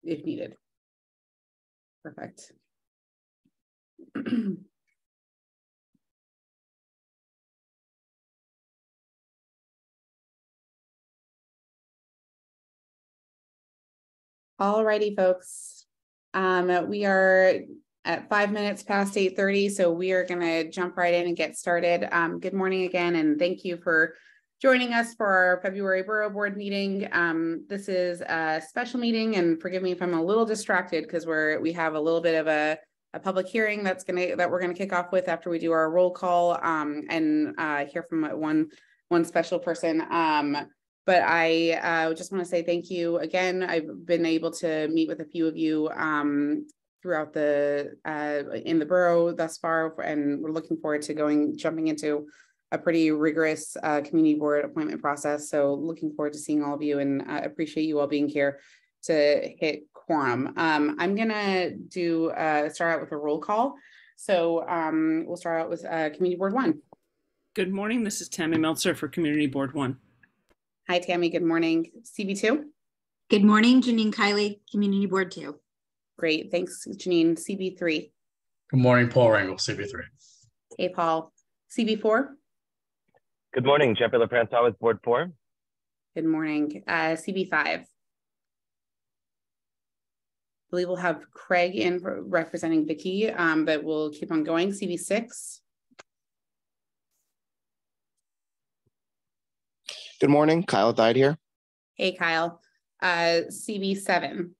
if needed. Perfect. Alrighty, folks. We are at 5 minutes past 8:30, so we are going to jump right in and get started. Good morning again, and thank you for joining us for our February Borough Board meeting. This is a special meeting, and forgive me if I'm a little distracted because we have a little bit of a public hearing that we're gonna kick off with after we do our roll call and hear from one special person. But I just want to say thank you again. I've been able to meet with a few of you throughout in the borough thus far, and we're looking forward to jumping into a pretty rigorous community board appointment process. So looking forward to seeing all of you, and appreciate you all being here to hit quorum. I'm gonna start out with a roll call. So we'll start out with Community Board 1. Good morning. This is Tammy Meltzer for Community Board 1. Hi, Tammy. Good morning. CB2. Good morning. Janine Kiley, Community Board 2. Great. Thanks, Janine. CB3. Good morning. Paul Rangel, CB3. Hey, Paul. CB4. Good morning. Jeffrey LaPrance with Board 4. Good morning. CB5. I believe we'll have Craig in representing Vicky, but we'll keep on going. CB6. Good morning, Kyle died here. Hey, Kyle. CB7.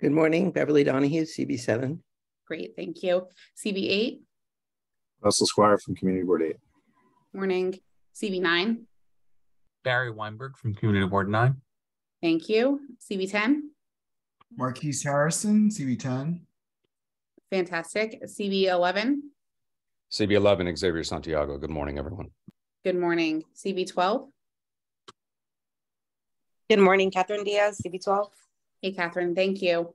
Good morning, Beverly Donahue, CB7. Great, thank you. CB8. Russell Squire from Community Board 8. Morning. CB9. Barry Weinberg from Community Board 9. Thank you. CB10. Marquise Harrison, CB10. Fantastic. CB11. CB11, Xavier Santiago. Good morning, everyone. Good morning. CB12. Good morning, Catherine Diaz, CB12. Hey, Catherine, thank you.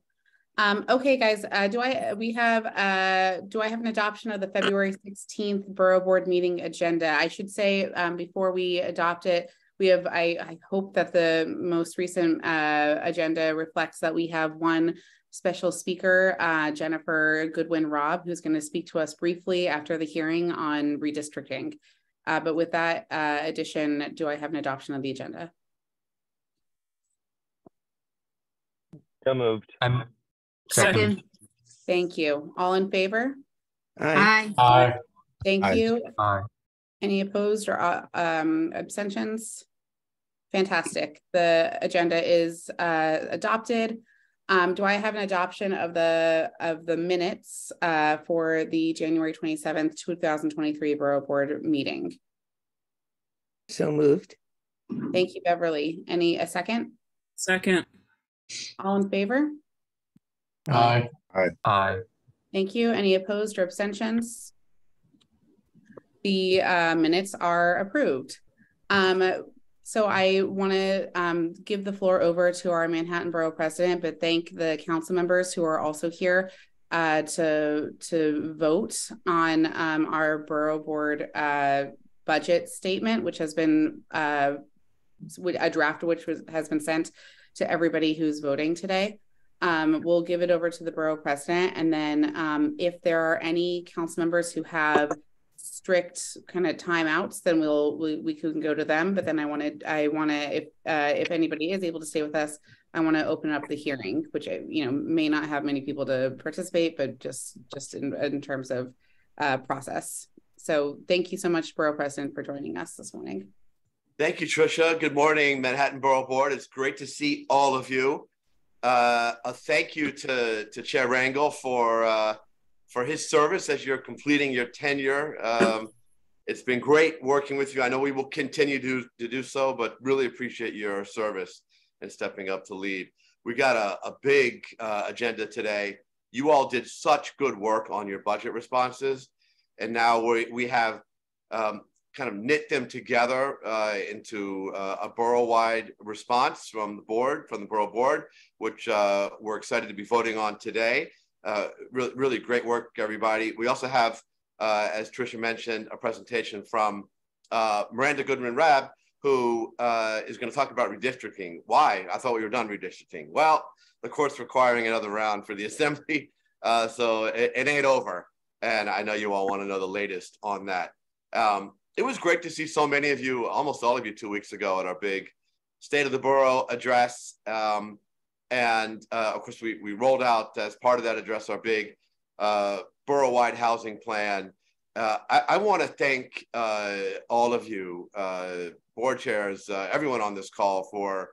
Okay, guys, do I have an adoption of the February 16th Borough Board meeting agenda? I should say before we adopt it, I hope that the most recent agenda reflects that we have one special speaker, Jennifer Goodwin-Robb, who's going to speak to us briefly after the hearing on redistricting. But with that addition, do I have an adoption of the agenda? So moved. I'm Second. Thank you. All in favor? Aye. Aye. Thank Aye. you. Aye. Any opposed or abstentions? Fantastic. The agenda is adopted. Do I have an adoption of the minutes for the January 27th, 2023 Borough Board meeting? So moved. Thank you, Beverly. A second? Second. All in favor? Aye. Aye. Thank you. Any opposed or abstentions? The minutes are approved. So I want to give the floor over to our Manhattan Borough President, but thank the council members who are also here to vote on our Borough Board budget statement, which has been a draft of which has been sent to everybody who's voting today. We'll give it over to the Borough President, and then if there are any council members who have strict kind of timeouts, then we can go to them. But then I want to if anybody is able to stay with us, I want to open up the hearing, which may not have many people to participate, but just in terms of process. So thank you so much, Borough President, for joining us this morning. Thank you, Tricia. Good morning, Manhattan Borough Board. It's great to see all of you. A thank you to Chair Rangel for his service as you're completing your tenure. It's been great working with you. I know we will continue to do so, but really appreciate your service and stepping up to lead. We got a big agenda today. You all did such good work on your budget responses, and now we have kind of knit them together into a borough-wide response from the Borough Board, which we're excited to be voting on today. Really great work, everybody. We also have, as Tricia mentioned, a presentation from Miranda Goodwin-Robb, who is going to talk about redistricting. Why? I thought we were done redistricting. Well, the court's requiring another round for the assembly, so it ain't over. And I know you all want to know the latest on that. It was great to see so many of you, almost all of you 2 weeks ago at our big State of the Borough address. Of course, we rolled out as part of that address our big borough-wide housing plan. I want to thank all of you, board chairs, everyone on this call for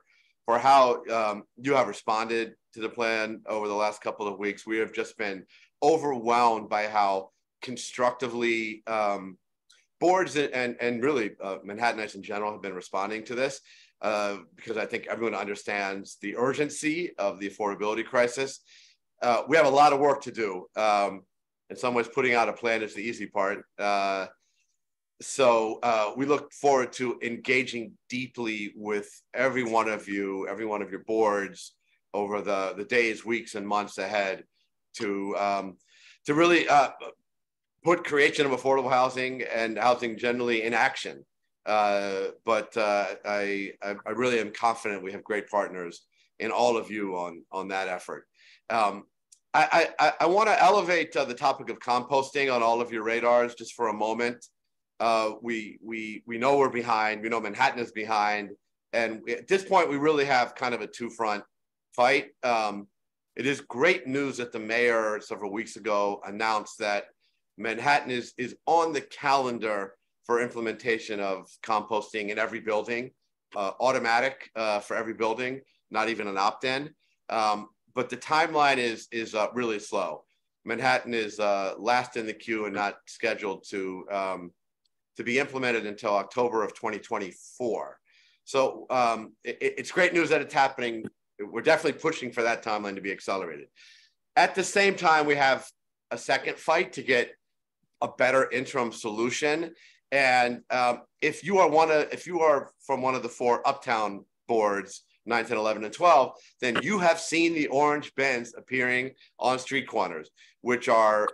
how you have responded to the plan over the last couple of weeks. We have just been overwhelmed by how constructively boards and really Manhattanites in general have been responding to this, because I think everyone understands the urgency of the affordability crisis. We have a lot of work to do. In some ways, putting out a plan is the easy part. So we look forward to engaging deeply with every one of you, every one of your boards over the days, weeks, and months ahead to really put creation of affordable housing and housing generally in action. I really am confident we have great partners in all of you on that effort. I want to elevate the topic of composting on all of your radars just for a moment. We know we're behind. We know Manhattan is behind, and at this point, we really have kind of a two-front fight. It is great news that the mayor several weeks ago announced that Manhattan is on the calendar for implementation of composting in every building, automatic for every building, not even an opt-in. But the timeline is really slow. Manhattan is last in the queue and not scheduled to be implemented until October of 2024. So it's great news that it's happening. We're definitely pushing for that timeline to be accelerated. At the same time, we have a second fight to get a better interim solution. And if you are from one of the 4 uptown boards, 9, 10, 11, and 12, then you have seen the orange bins appearing on street corners, which are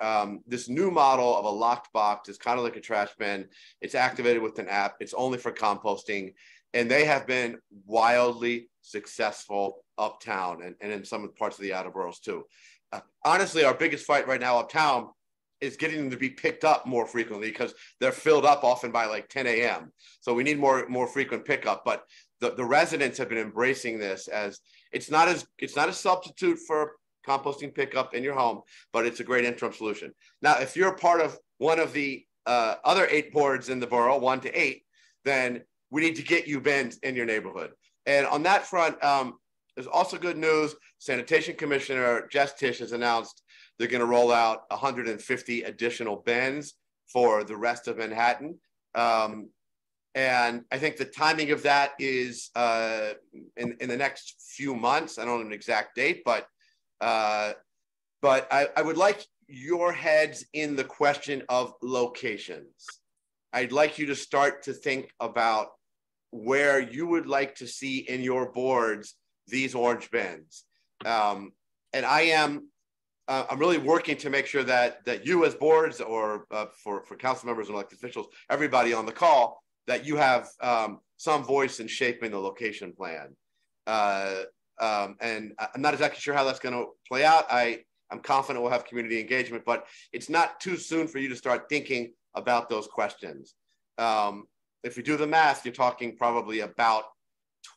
this new model of a locked box. It's kind of like a trash bin. It's activated with an app. It's only for composting. And they have been wildly successful uptown and in some parts of the outer boroughs too. Honestly, our biggest fight right now uptown is getting them to be picked up more frequently because they're filled up often by like 10 a.m. So we need more frequent pickup. But the residents have been embracing this as it's not a substitute for composting pickup in your home, but it's a great interim solution. Now, if you're part of one of the other 8 boards in the borough, 1 to 8, then we need to get you bins in your neighborhood. And on that front, there's also good news. Sanitation Commissioner Jess Tisch has announced they're going to roll out 150 additional bins for the rest of Manhattan. And I think the timing of that is in the next few months. I don't know an exact date, but I would like your heads in the question of locations. I'd like you to start to think about where you would like to see in your boards these orange bins. And I'm really working to make sure that you as boards or for council members and elected officials, everybody on the call, that you have some voice in shaping the location plan. And I'm not exactly sure how that's going to play out. I'm confident we'll have community engagement, but it's not too soon for you to start thinking about those questions. If we do the math, you're talking probably about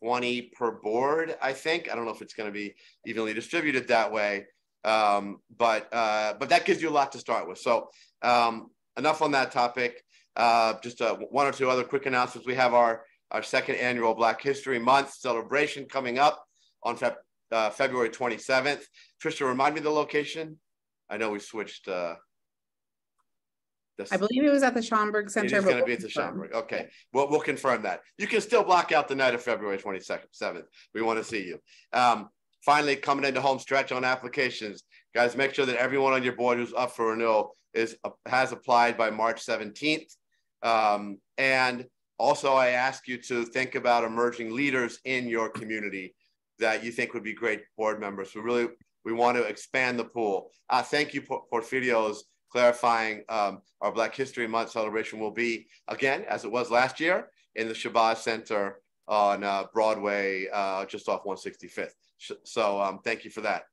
20 per board, I think. I don't know if it's going to be evenly distributed that way, but that gives you a lot to start with. So enough on that topic. Just 1 or 2 other quick announcements. We have our second annual Black History Month celebration coming up on February 27th. Trisha, remind me the location. I know we switched. I believe it was at the Schomburg Center. It is going to be at the Schomburg. Okay, well, we'll confirm that. You can still block out the night of February 27th. We want to see you. Finally, coming into home stretch on applications. Guys, make sure that everyone on your board who's up for renewal has applied by March 17th. And also, I ask you to think about emerging leaders in your community that you think would be great board members. We want to expand the pool. Thank you, Porfirio's clarifying our Black History Month celebration will be, again, as it was last year, in the Shabazz Center on Broadway, just off 165th. So thank you for that.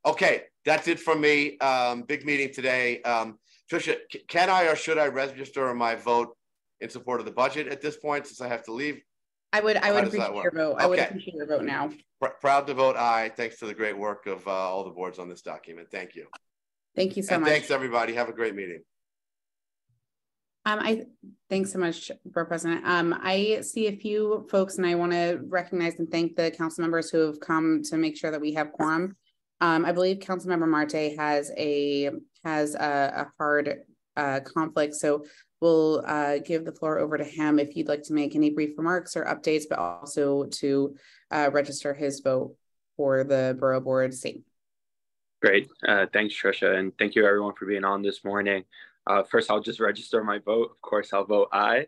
Okay, that's it from me. Big meeting today. Tricia, can I or should I register my vote in support of the budget at this point since I have to leave? I would appreciate your vote. I would appreciate your vote now. Proud to vote aye. Thanks to the great work of all the boards on this document. Thank you. Thank you so much. Thanks everybody. Have a great meeting. Thanks so much, Board President. I see a few folks, and I want to recognize and thank the council members who have come to make sure that we have quorum. I believe Councilmember Marte has a hard conflict, so we'll give the floor over to him if you'd like to make any brief remarks or updates, but also to register his vote for the Borough Board seat. Great. Thanks, Tricia, and thank you everyone for being on this morning. First, I'll just register my vote. Of course, I'll vote aye.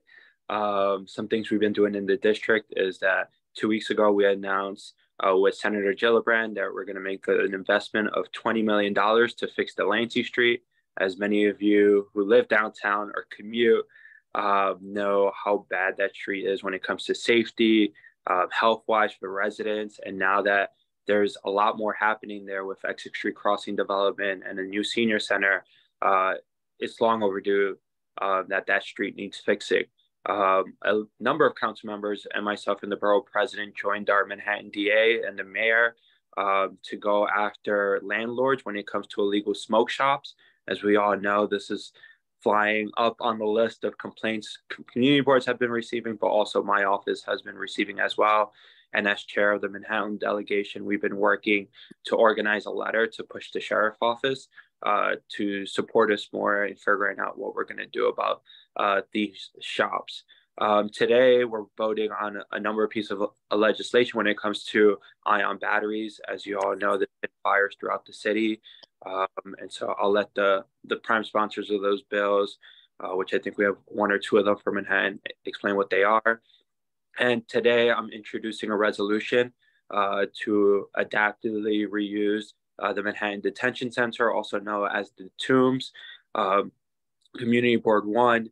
Some things we've been doing in the district is that 2 weeks ago, we announced with Senator Gillibrand that we're going to make an investment of $20 million to fix Delancey Street. As many of you who live downtown or commute know how bad that street is when it comes to safety, health-wise for residents. And now that there's a lot more happening there with Exit Street Crossing development and a new senior center, it's long overdue that street needs fixing. A number of council members and myself and the borough president joined our Manhattan DA and the mayor to go after landlords when it comes to illegal smoke shops. As we all know, this is flying up on the list of complaints community boards have been receiving, but also my office has been receiving as well. And as chair of the Manhattan delegation, we've been working to organize a letter to push the sheriff office to support us more in figuring out what we're going to do about these shops. Today, we're voting on a number of pieces of legislation when it comes to ion batteries. As you all know, there's been fires throughout the city. And so I'll let the prime sponsors of those bills, which I think we have one or two of them from Manhattan, explain what they are. And today I'm introducing a resolution to adaptively reuse the Manhattan Detention Center, also known as the Tombs. Community Board 1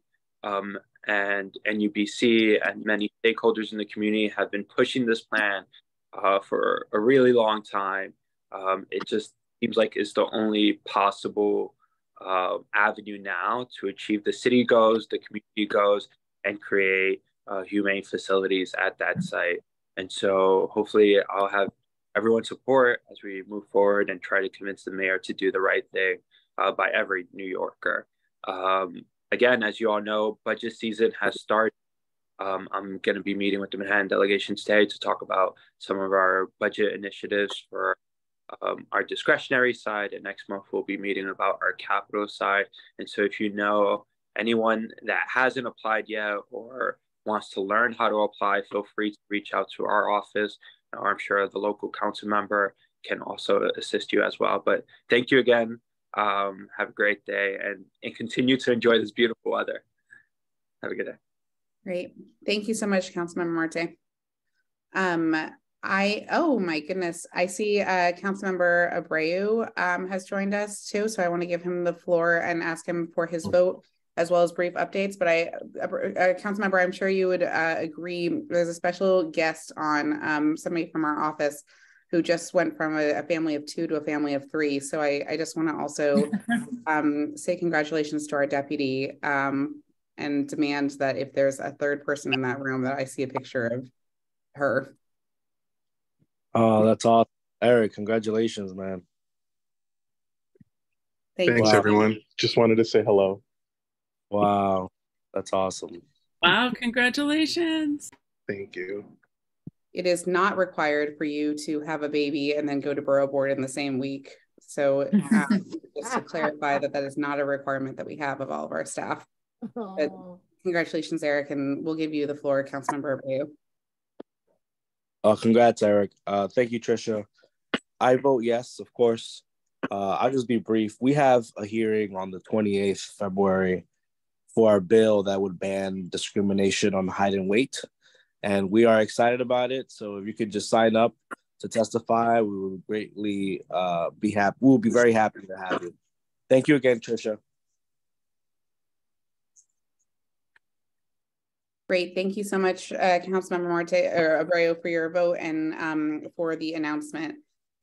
and NUBC and many stakeholders in the community have been pushing this plan for a really long time. It just seems like it's the only possible avenue now to achieve the city goals, the community goals, and create humane facilities at that site. And so hopefully I'll have everyone's support as we move forward and try to convince the mayor to do the right thing by every New Yorker. Again, as you all know, budget season has started. I'm going to be meeting with the Manhattan delegation today to talk about some of our budget initiatives for our discretionary side, and next month we'll be meeting about our capital side. And so if you know anyone that hasn't applied yet or wants to learn how to apply, feel free to reach out to our office, or I'm sure the local council member can also assist you as well. But thank you again. Have a great day and continue to enjoy this beautiful weather. Have a good day. Great. Thank you so much, Councilmember Marte. Oh my goodness. I see Councilmember Abreu has joined us too. So I want to give him the floor and ask him for his vote as well as brief updates. But Councilmember, I'm sure you would agree, there's a special guest on somebody from our office who just went from a family of 2 to a family of 3. So I just want to also say congratulations to our deputy and demand that if there's a 3rd person in that room that I see a picture of her. Oh, that's awesome. Eric, congratulations, man. Thanks, everyone. Just wanted to say hello. Wow, that's awesome. Wow, congratulations. Thank you. It is not required for you to have a baby and then go to Borough Board in the same week. So just to clarify that is not a requirement that we have of all of our staff. But congratulations, Eric, and we'll give you the floor, Councilmember Abreu. Congrats, Eric. Thank you, Tricia. I vote yes, of course. I'll just be brief. We have a hearing on the 28th February for our bill that would ban discrimination on height and weight. And we are excited about it. So if you could just sign up to testify, we would greatly be happy. We'll be very happy to have you. Thank you again, Tricia. Great. Thank you so much, Councilmember Marte or Abreu, for your vote and for the announcement.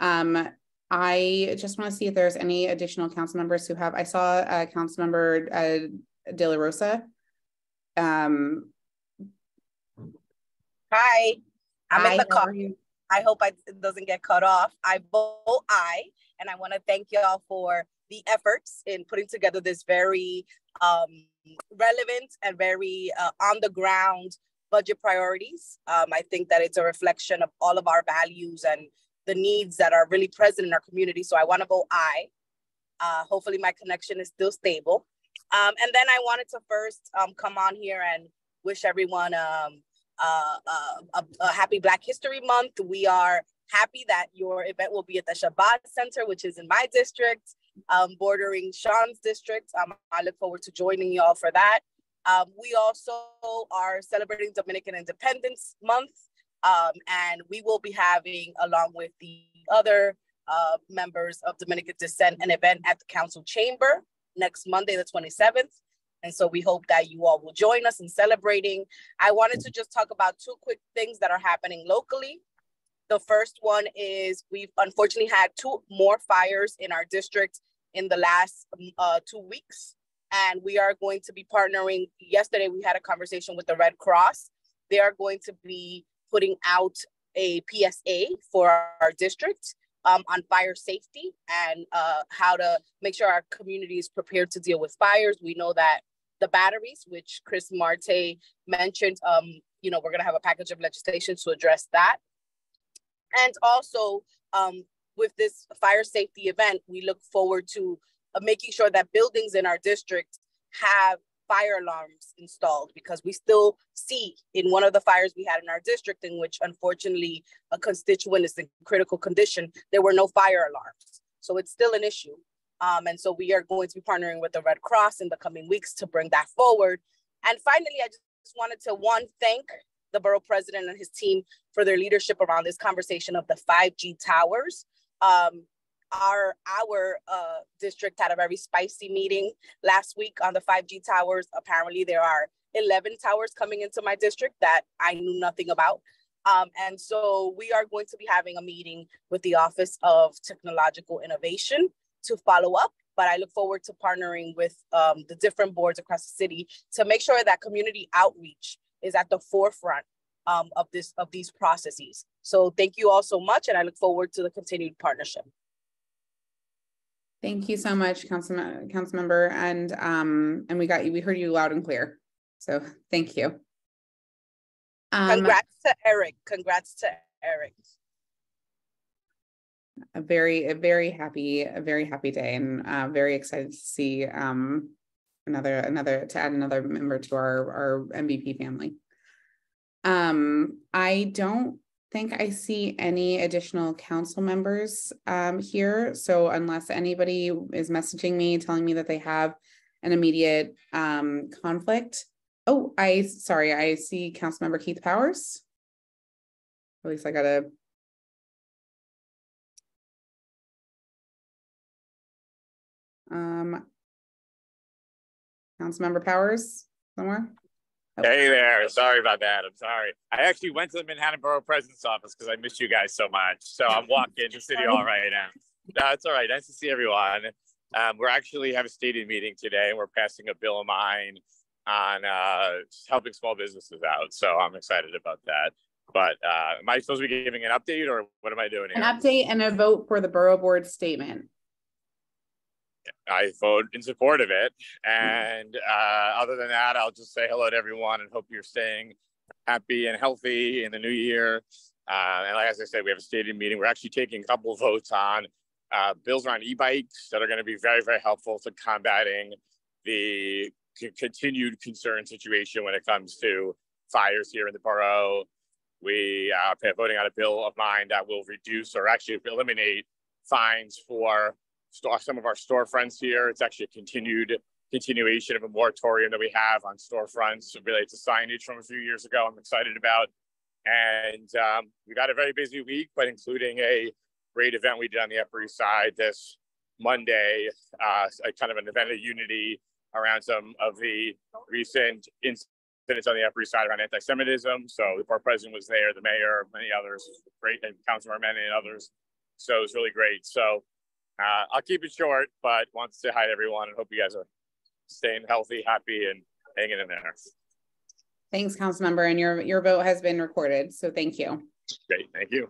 I just want to see if there's any additional council members who have. I saw Councilmember De La Rosa. Hi, I'm in the car. I hope it doesn't get cut off. I vote aye, and I want to thank y'all for the efforts in putting together this very relevant and very on the ground budget priorities. I think that it's a reflection of all of our values and the needs that are really present in our community. So I want to vote aye. Hopefully my connection is still stable. And then I wanted to first come on here and wish everyone a happy Black History Month. We are happy that your event will be at the Shabbat Center, which is in my district, bordering Sean's district. I look forward to joining y'all for that. We also are celebrating Dominican Independence Month, and we will be having, along with the other members of Dominican descent, an event at the council chamber next Monday, the 27th. And so we hope that you all will join us in celebrating. I wanted to just talk about two quick things that are happening locally. The first one is we've unfortunately had 2 more fires in our district in the last 2 weeks. And we are going to be partnering. Yesterday, we had a conversation with the Red Cross. They are going to be putting out a PSA for our district on fire safety and how to make sure our community is prepared to deal with fires. We know that the batteries, which Chris Marte mentioned, we're going to have a package of legislation to address that. And also with this fire safety event, we look forward to making sure that buildings in our district have fire alarms installed, because we still see in one of the fires we had in our district, in which unfortunately a constituent is in critical condition, there were no fire alarms. So it's still an issue. And so we are going to be partnering with the Red Cross in the coming weeks to bring that forward. And finally, I just wanted to thank the borough president and his team for their leadership around this conversation of the 5G towers. Our district had a very spicy meeting last week on the 5G towers. Apparently there are 11 towers coming into my district that I knew nothing about. And so we are going to be having a meeting with the Office of Technological Innovation to follow up. But I look forward to partnering with the different boards across the city to make sure that community outreach is at the forefront of these processes. So thank you all so much, and I look forward to the continued partnership. Thank you so much, Councilmember, and we heard you loud and clear. So thank you. Congrats to Eric. Congrats to Eric. A very happy day, and very excited to see to add another member to our MVP family. I don't think I see any additional council members here. So unless anybody is messaging me telling me that they have an immediate conflict. Oh, I see Councilmember Keith Powers. At least I got a Councilmember Powers somewhere. Hey there, sorry about that. I'm sorry. I actually went to the Manhattan Borough President's office because I missed you guys so much. So I'm walking to City Hall right now. No, it's all right. Nice to see everyone. We're actually have a stated meeting today, and we're passing a bill of mine on helping small businesses out. So I'm excited about that. But am I supposed to be giving an update, or what am I doing here? An update and a vote for the Borough Board statement. I vote in support of it. And other than that, I'll just say hello to everyone and hope you're staying happy and healthy in the new year. And like as I said, we have a stated meeting. We're actually taking a couple of votes on bills around e-bikes that are going to be very, very helpful to combating the continued concern situation when it comes to fires here in the borough. We are voting on a bill of mine that will reduce or actually eliminate fines for some of our storefronts here. It's actually a continuation of a moratorium that we have on storefronts related to signage from a few years ago. I'm excited about. And we got a very busy week, but including a great event we did on the Upper East Side this Monday, a kind of an event of unity around some of the recent sentence on the Upper East Side around anti-Semitism. So the board president was there, the mayor, many others, great, and Councilmember Manning and others. So it was really great. So I'll keep it short, but want to say hi to everyone and hope you guys are staying healthy, happy, and hanging in there. Thanks, Councilmember, and your vote has been recorded, so thank you. Great, thank you.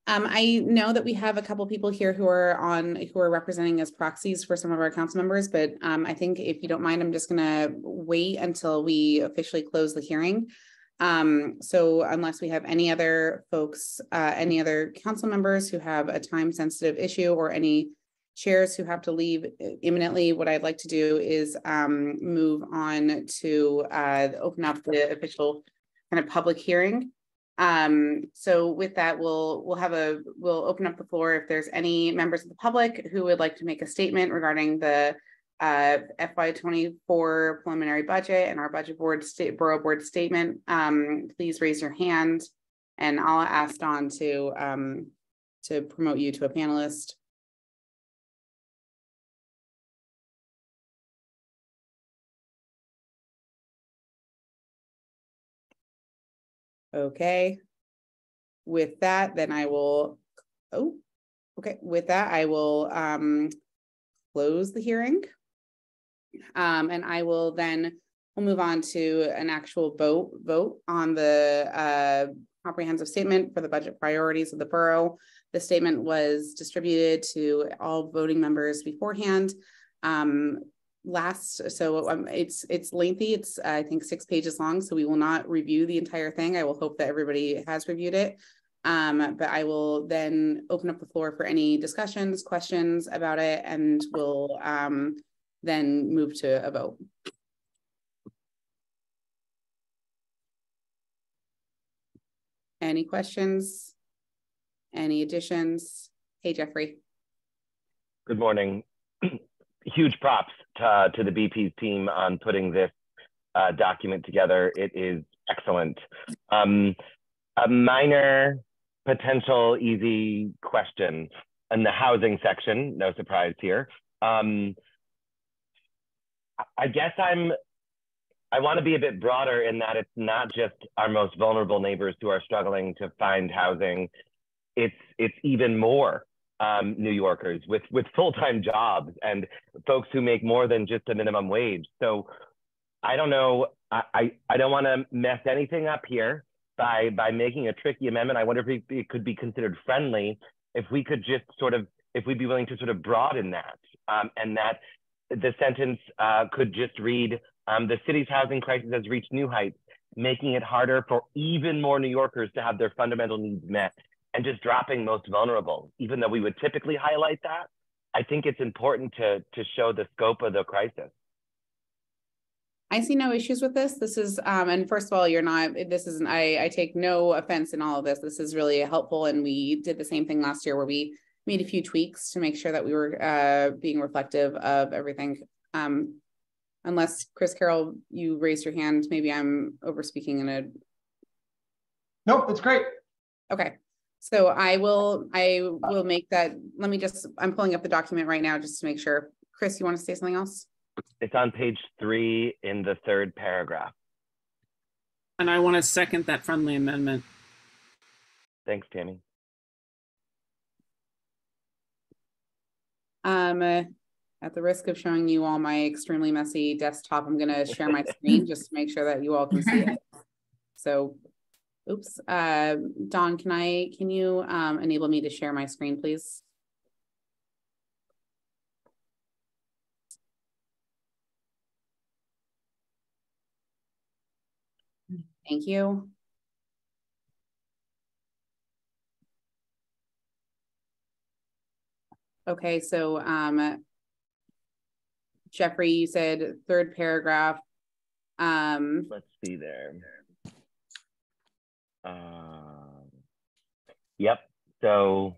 I know that we have a couple people here who are representing as proxies for some of our council members, but I think if you don't mind, I'm just gonna wait until we officially close the hearing. So unless we have any other folks, any other council members who have a time sensitive issue or any chairs who have to leave imminently, what I'd like to do is move on to open up the official kind of public hearing. So with that, we'll open up the floor if there's any members of the public who would like to make a statement regarding the FY24 preliminary budget and our budget board borough board statement. Please raise your hand and I'll ask Dawn to promote you to a panelist. Okay. With that, then I will, with that, I will close the hearing. And I will then, we'll move on to an actual vote on the comprehensive statement for the budget priorities of the borough. The statement was distributed to all voting members beforehand. It's lengthy. It's I think 6 pages long, so we will not review the entire thing. I will hope that everybody has reviewed it. But I will then open up the floor for any discussions, questions about it, and we'll then move to a vote. Any questions? Any additions? Hey, Jeffrey. Good morning. Huge props to the BP's team on putting this document together. It is excellent. A minor potential easy question in the housing section, no surprise here. I guess I want to be a bit broader in that it's not just our most vulnerable neighbors who are struggling to find housing. It's even more New Yorkers with full-time jobs and folks who make more than just a minimum wage. So I don't know, I don't want to mess anything up here by making a tricky amendment. I wonder if it could be considered friendly if we could just if we'd be willing to sort of broaden that, and that the sentence could just read, the city's housing crisis has reached new heights, making it harder for even more New Yorkers to have their fundamental needs met, and just dropping most vulnerable. Even though we would typically highlight that, I think it's important to show the scope of the crisis. I see no issues with this. This is, and first of all, I take no offense in all of this. This is really helpful. And we did the same thing last year where we made a few tweaks to make sure that we were being reflective of everything. Unless Chris Carroll, you raised your hand, maybe I'm overspeaking in a. Nope, it's great. Okay. So I will make that, I'm pulling up the document right now just to make sure. Chris, you want to say something else? It's on page 3 in the 3rd paragraph. And I want to second that friendly amendment. Thanks, Tammy. At the risk of showing you all my extremely messy desktop, I'm going to share my screen just to make sure that you all can see it. So, oops. Dawn, can you enable me to share my screen, please? Thank you. Okay, so Jeffrey, you said 3rd paragraph. Let's see there. Yep. So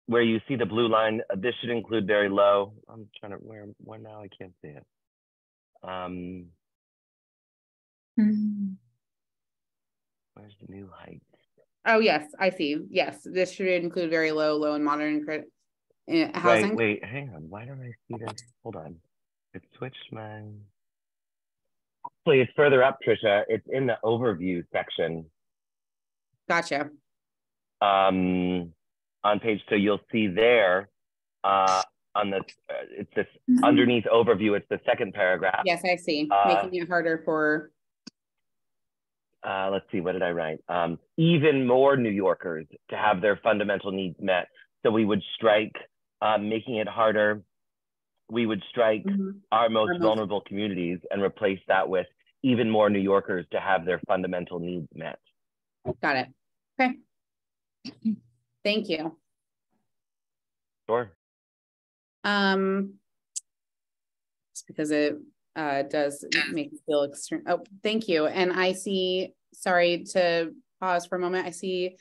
where you see the blue line, this should include very low. I'm trying to where now I can't see it. Where's the new height? Oh yes, I see. Yes, this should include very low and moderate housing. Wait, hang on. Why don't I see this? Hold on. It switched my. Actually, it's further up, Trisha. It's in the overview section. Gotcha. On page, so you'll see there on the it's this underneath overview. It's the second paragraph. Yes, I see. Making it harder for. Let's see, what did I write? Even more New Yorkers to have their fundamental needs met. So we would strike making it harder. We would strike our most vulnerable communities and replace that with even more New Yorkers to have their fundamental needs met. Got it. Okay. Thank you. Sure. Just because it does make me feel extreme. Oh, thank you. And I see, sorry to pause for a moment. I see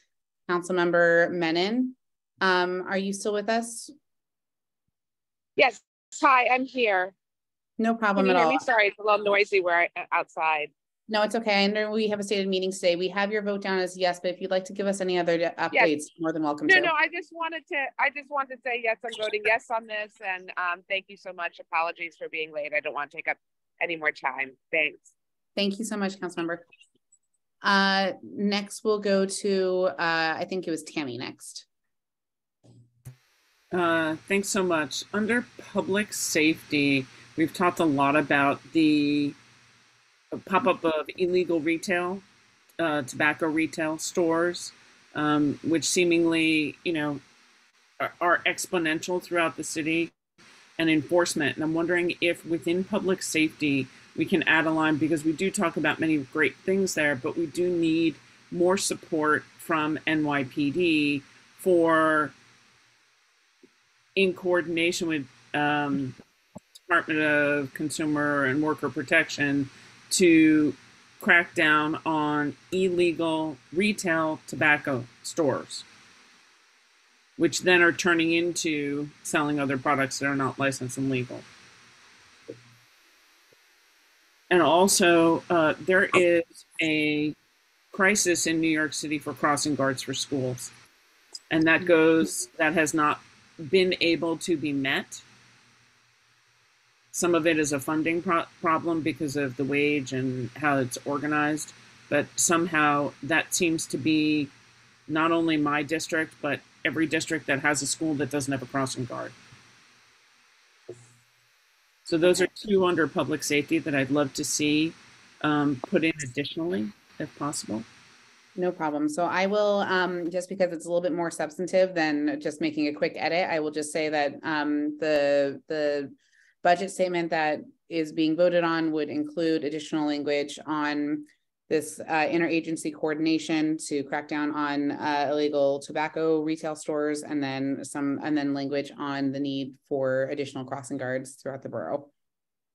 Councilmember Menon. Are you still with us? Yes. Hi, I'm here. No problem Can you at hear all. me? Sorry, it's a little noisy where I'm outside. No, it's okay. I know we have a stated meeting today. We have your vote down as yes, but if you'd like to give us any other updates, Yes. more than welcome No, to. no, I just wanted to say yes, I'm voting yes on this, and thank you so much. Apologies for being late. I don't want to take up any more time. Thanks. Thank you so much, Councilmember. Next we'll go to I think it was Tammy next. Thanks so much. Under public safety, we've talked a lot about the pop-up of illegal retail, tobacco retail stores, which seemingly, are exponential throughout the city, and enforcement. And I'm wondering if within public safety, we can add a line, because we do talk about many great things there, but we do need more support from NYPD in coordination with Department of Consumer and Worker Protection to crack down on illegal retail tobacco stores, which then are turning into selling other products that are not licensed and legal. And also, there is a crisis in New York City for crossing guards for schools. And that has not been able to be met. Some of it is a funding problem because of the wage and how it's organized, but somehow that seems to be not only my district, but every district that has a school that doesn't have a crossing guard. So those are two under public safety that I'd love to see put in additionally, if possible. No problem. So I will, just because it's a little bit more substantive than just making a quick edit, I will just say that the budget statement that is being voted on would include additional language on this interagency coordination to crack down on illegal tobacco retail stores, and then language on the need for additional crossing guards throughout the borough.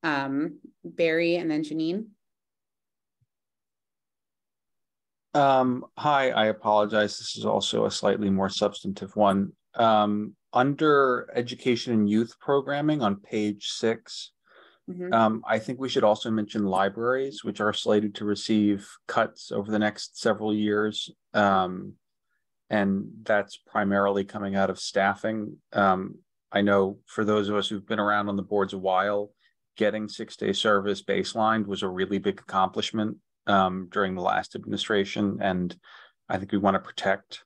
Barry and then Janine. Hi, I apologize. This is also a slightly more substantive one. Under education and youth programming on page 6, I think we should also mention libraries, which are slated to receive cuts over the next several years. And that's primarily coming out of staffing. I know for those of us who've been around on the boards a while, getting 6-day service baselined was a really big accomplishment during the last administration, and I think we want to protect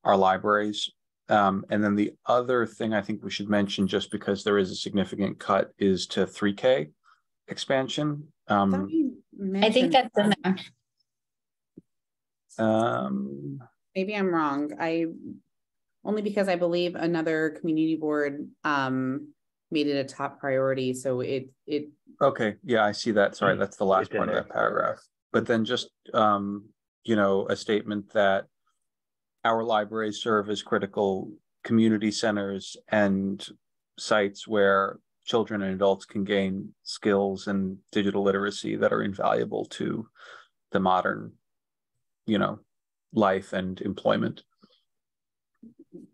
our libraries. And then the other thing I think we should mention, just because there is a significant cut, is to 3K expansion. I think that's in there. Maybe I'm wrong. Only because I believe another community board made it a top priority. So it. Okay, yeah, I see that. Sorry, that's the last part of that paragraph. But then just, a statement that our libraries serve as critical community centers and sites where children and adults can gain skills and digital literacy that are invaluable to the modern, life and employment.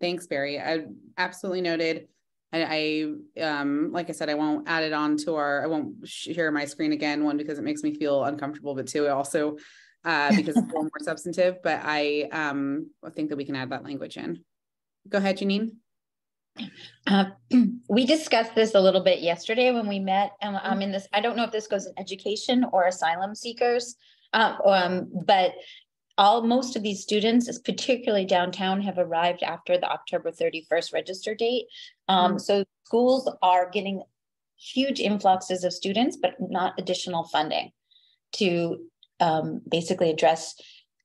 Thanks, Barry. I absolutely noted. I like I said, I won't add it on to I won't share my screen again, one, because it makes me feel uncomfortable, but two, also because it's a little more substantive, but I think that we can add that language in. Go ahead, Janine. We discussed this a little bit yesterday when we met, and I'm in this, I don't know if this goes in education or asylum seekers, but most of these students, particularly downtown, have arrived after the October 31st register date. So schools are getting huge influxes of students, but not additional funding to basically address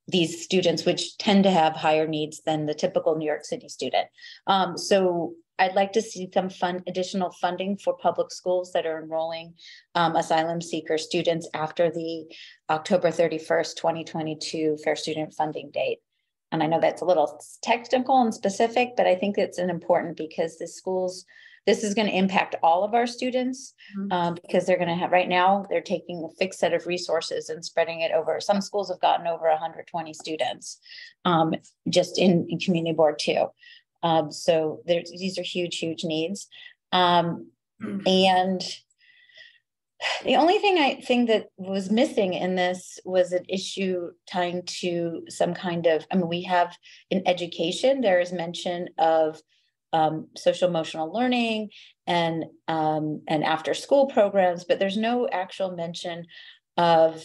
these students, which tend to have higher needs than the typical New York City student. So I'd like to see some additional funding for public schools that are enrolling asylum seeker students after the October 31st, 2022 Fair Student Funding date. And I know that's a little technical and specific, but I think it's important because the schools, this is going to impact all of our students because they're going to have, right now, they're taking a fixed set of resources and spreading it over. Some schools have gotten over 120 students just in community board too. So these are huge, huge needs. And the only thing I think that was missing in this was an issue tying to some kind of, we have in education, there is mention of social emotional learning and after school programs, but there's no actual mention of,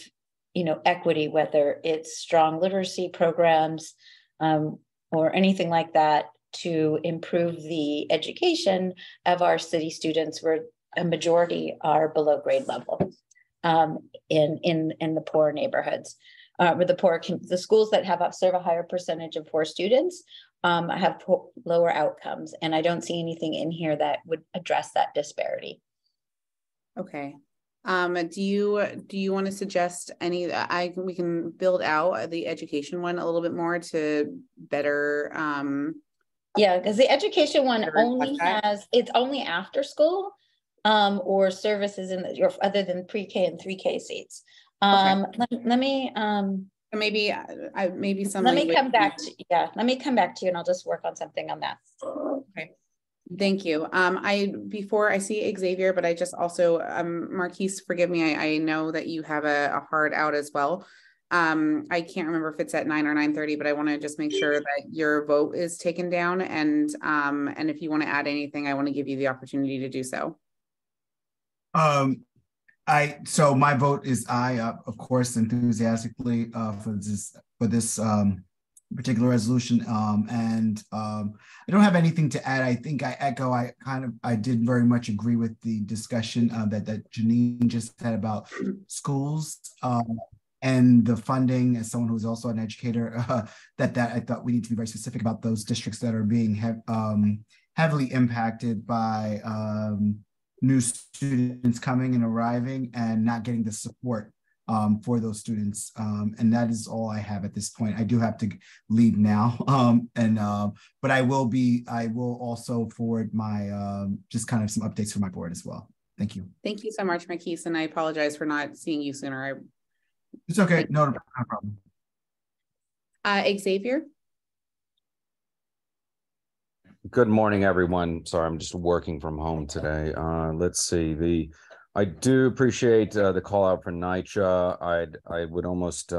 equity, whether it's strong literacy programs or anything like that to improve the education of our city students, where a majority are below grade level in the poor neighborhoods. With the schools that serve a higher percentage of poor students have lower outcomes, and I don't see anything in here that would address that disparity. Okay. Do you want to suggest any? We can build out the education one a little bit more to better. Yeah, because the education one it's only after school or services other than pre-K and 3K seats. Okay. Let me maybe some. Let me come back to you, and I'll just work on something on that. Okay. Thank you. Before I see Xavier, but I just also Marquise, forgive me. I know that you have a hard out as well. I can't remember if it's at 9 or 9:30, but I want to just make sure that your vote is taken down. And if you want to add anything, I want to give you the opportunity to do so. So my vote is aye, of course, enthusiastically for this particular resolution. I don't have anything to add. I think I echo. I did very much agree with the discussion that Janine just had about schools. And the funding, as someone who's also an educator, that I thought we need to be very specific about those districts that are being heavily impacted by new students coming and arriving and not getting the support for those students. And that is all I have at this point. I do have to leave now, but I will also forward my just kind of some updates for my board as well. Thank you. Thank you so much, Marquise, and I apologize for not seeing you sooner. It's okay. No problem. Xavier? Good morning, everyone. Sorry, I'm just working from home today. Let's see. I do appreciate the call out for NYCHA. I would almost,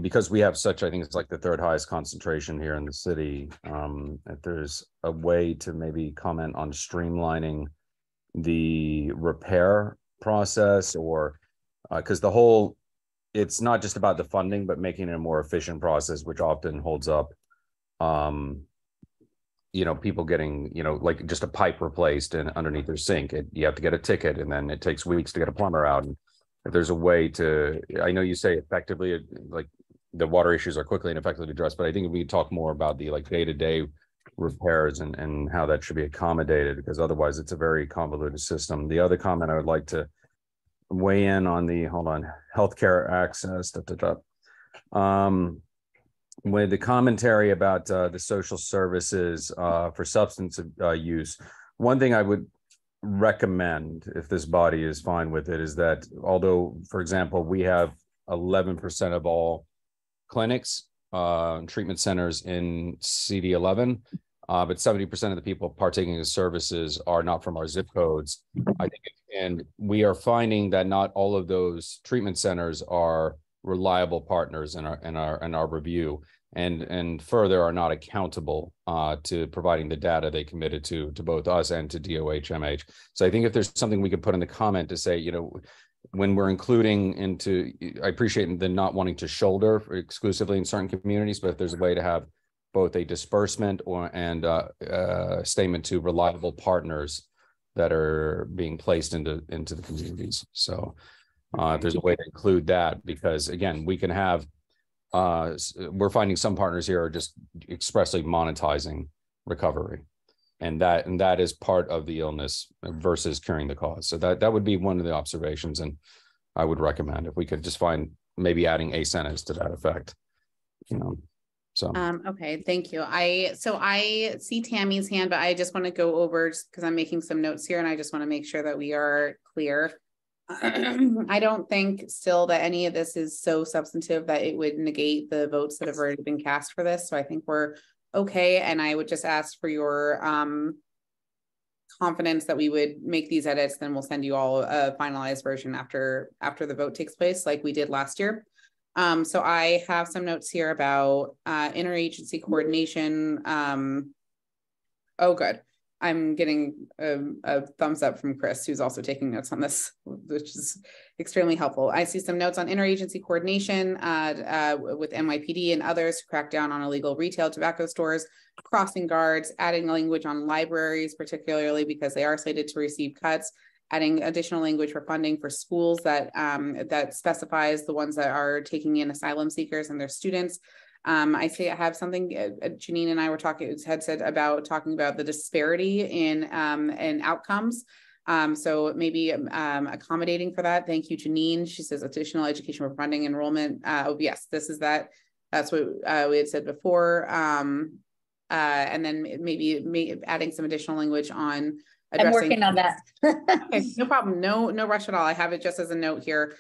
because we have such, I think it's like the third highest concentration here in the city. If there's a way to maybe comment on streamlining the repair process, or because it's not just about the funding, but making it a more efficient process, which often holds up, people getting, like just a pipe replaced and underneath their sink. You have to get a ticket, and then it takes weeks to get a plumber out. And if there's a way I know you say effectively, like the water issues are quickly and effectively addressed, but I think we talk more about the day-to-day repairs and how that should be accommodated, because otherwise it's a very convoluted system. The other comment I would like to weigh in on healthcare access, with the commentary about the social services for substance use. One thing I would recommend, if this body is fine with it, is that although, for example, we have 11% of all clinics, treatment centers in CD11, but 70% of the people partaking in services are not from our zip codes. I think, and we are finding that not all of those treatment centers are reliable partners in our review. and further are not accountable to providing the data they committed to both us and to DOH/MH. So I think if there's something we could put in the comment to say, when we're including into, I appreciate the not wanting to shoulder exclusively in certain communities, but if there's a way to have both a disbursement and statement to reliable partners that are being placed into the communities. So if there's a way to include that, because again, we can have, we're finding some partners here are just expressly monetizing recovery. And that is part of the illness versus curing the cause. So that would be one of the observations, and I would recommend if we could just find maybe adding a sentence to that effect. So okay, thank you. I see Tammy's hand, but I just want to go over, just because I'm making some notes here, and I just want to make sure that we are clear. I don't think still that any of this is so substantive that it would negate the votes that have already been cast for this. So I think we're okay. And I would just ask for your confidence that we would make these edits. Then we'll send you all a finalized version after the vote takes place, like we did last year. So I have some notes here about interagency coordination. Oh, good. I'm getting a thumbs up from Chris, who's also taking notes on this, which is extremely helpful. I see some notes on interagency coordination with NYPD and others to crack down on illegal retail tobacco stores, crossing guards, adding language on libraries, particularly because they are slated to receive cuts, adding additional language for funding for schools that specifies the ones that are taking in asylum seekers and their students. I have something Janine and I were talking about the disparity in outcomes. So maybe accommodating for that. Thank you, Janine. She says additional education for funding enrollment. Oh yes, that's what we had said before. And then maybe adding some additional language on addressing. I'm working on that. Okay, no problem. No rush at all. I have it just as a note here.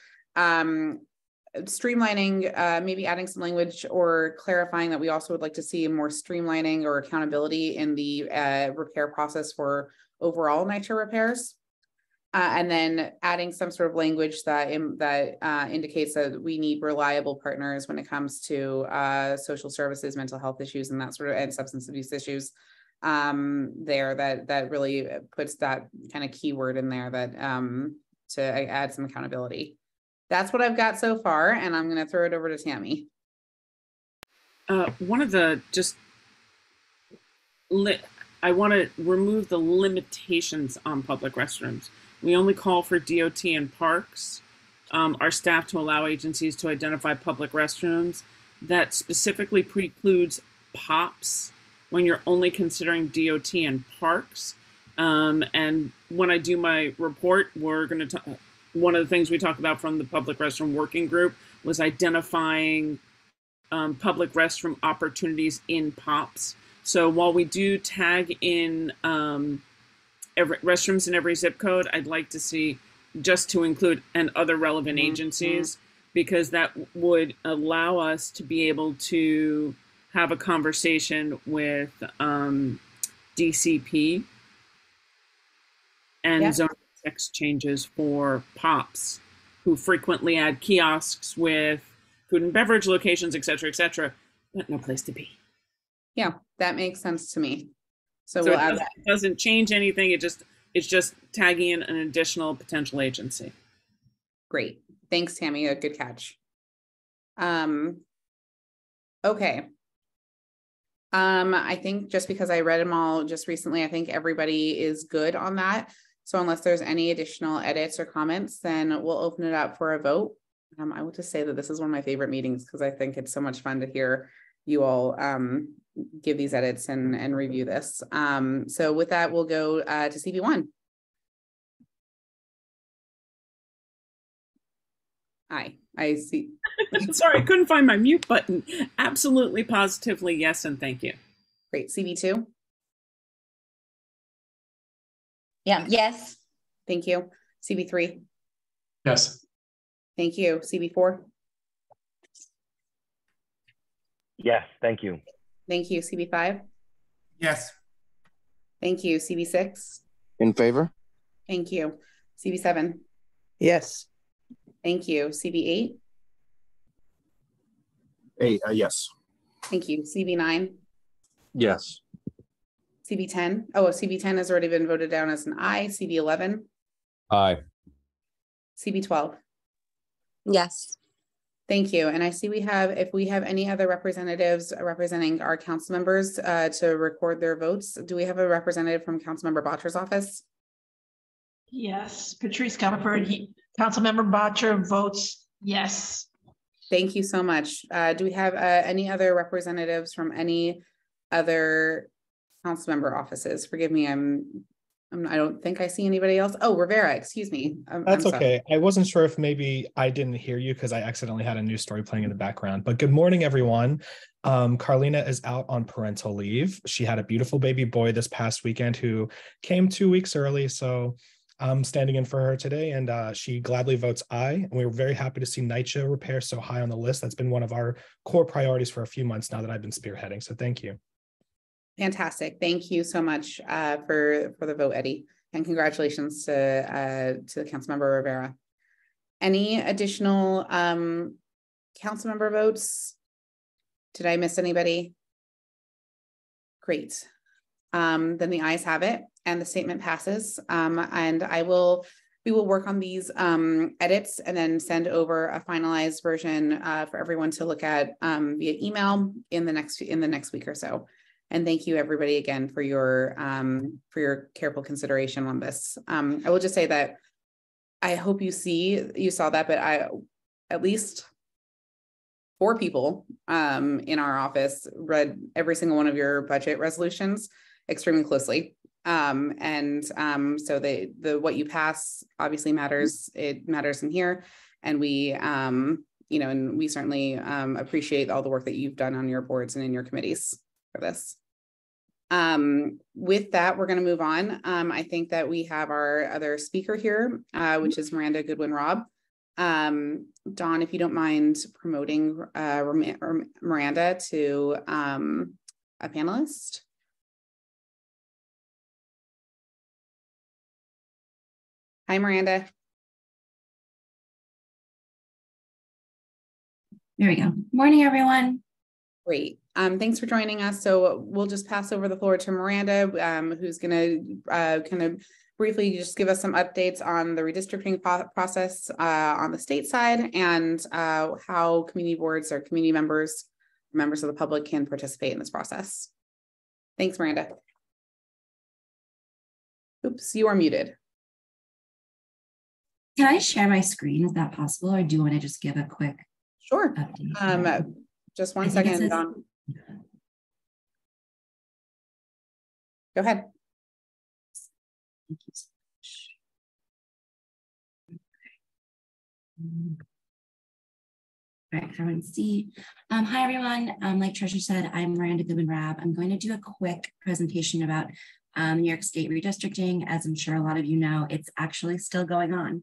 Streamlining, maybe adding some language or clarifying that we also would like to see more streamlining or accountability in the repair process for overall NYCHA repairs. And then adding some sort of language that indicates that we need reliable partners when it comes to social services, mental health issues, and that sort of, and substance abuse issues. That really puts that kind of keyword in there that to add some accountability. That's what I've got so far, and I'm going to throw it over to Tammy. One of the I want to remove the limitations on public restrooms. We only call for DOT and parks, our staff to allow agencies to identify public restrooms. That specifically precludes POPs when you're only considering DOT and parks. And when I do my report, we're going to one of the things we talked about from the public restroom working group was identifying public restroom opportunities in POPs. So while we do tag in restrooms in every zip code, I'd like to see just to include and other relevant agencies, because that would allow us to be able to have a conversation with DCP and zoning text changes for POPs, who frequently add kiosks with food and beverage locations, et cetera, but no place to be. Yeah, that makes sense to me. So we'll add that. It doesn't change anything. It's just tagging in an additional potential agency. Great. Thanks, Tammy. A good catch. Okay. I think just because I read them all just recently, I think everybody is good on that. So unless there's any additional edits or comments, then we'll open it up for a vote. I will just say that this is one of my favorite meetings because I think it's so much fun to hear you all give these edits and review this. So with that, we'll go to CB1. Aye, I see. Sorry, I couldn't find my mute button. Absolutely, positively, yes, and thank you. Great. CB2? Yeah, yes. Thank you. CB3? Yes. Thank you. CB4? Yes, thank you. Thank you. CB5? Yes. Thank you. CB6? In favor? Thank you. CB7? Yes. Thank you. CB8? Yes. Thank you. CB9, Yes. CB10. Oh, CB10 has already been voted down as an aye. CB11, Aye. CB12. Yes. Thank you. And I see if we have any other representatives representing our council members to record their votes. Do we have a representative from Councilmember Botcher's office? Yes, Patrice Comerford, Councilmember Botcher votes yes. Thank you so much. Do we have any other representatives from any other council member offices? Forgive me, I don't think I see anybody else. Oh, Rivera, excuse me. That's okay. I wasn't sure if maybe I didn't hear you because I accidentally had a news story playing in the background. But good morning, everyone. Carlina is out on parental leave. She had a beautiful baby boy this past weekend who came 2 weeks early. So I'm standing in for her today, and she gladly votes aye. And we were very happy to see NYCHA repair so high on the list. That's been one of our core priorities for a few months now that I've been spearheading. So thank you. Fantastic. Thank you so much for the vote, Eddie, and congratulations to Councilmember Rivera. Any additional council member votes? Did I miss anybody? Great. Then the ayes have it and the statement passes. And we will work on these edits and then send over a finalized version for everyone to look at via email in the next week or so. And thank you everybody again for your careful consideration on this. I will just say that I hope you saw that, but at least 4 people in our office read every single one of your budget resolutions extremely closely. So what you pass obviously matters. It matters in here. And we, and we certainly appreciate all the work that you've done on your boards and in your committees for this. With that, we're going to move on. I think that we have our other speaker here, which is Miranda Goodwin-Robb. Dawn, if you don't mind promoting Miranda to a panelist. Hi, Miranda. There we go. Morning, everyone. Great. Thanks for joining us. So we'll just pass over the floor to Miranda, who's going to kind of briefly just give us some updates on the redistricting process on the state side and how community boards or community members of the public can participate in this process. Thanks, Miranda. Oops, you are muted. Can I share my screen? Is that possible? Or do you want to just give a quick update? Just one second, Dawn. Go ahead. Thank you so much. All right, everyone see. Hi, everyone. Like Tricia said, I'm Miranda Goodwin-Robb. I'm going to do a quick presentation about New York State redistricting. As I'm sure a lot of you know, it's actually still going on.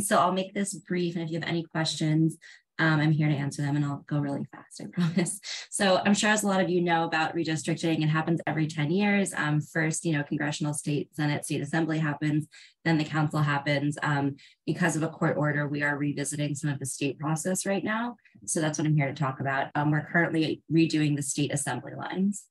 So I'll make this brief, and if you have any questions, I'm here to answer them, and I'll go really fast, I promise. So I'm sure as a lot of you know about redistricting, it happens every 10 years. First, congressional, state, Senate, state assembly happens, then the council happens. Because of a court order, we are revisiting some of the state process right now. So that's what I'm here to talk about. We're currently redoing the state assembly lines.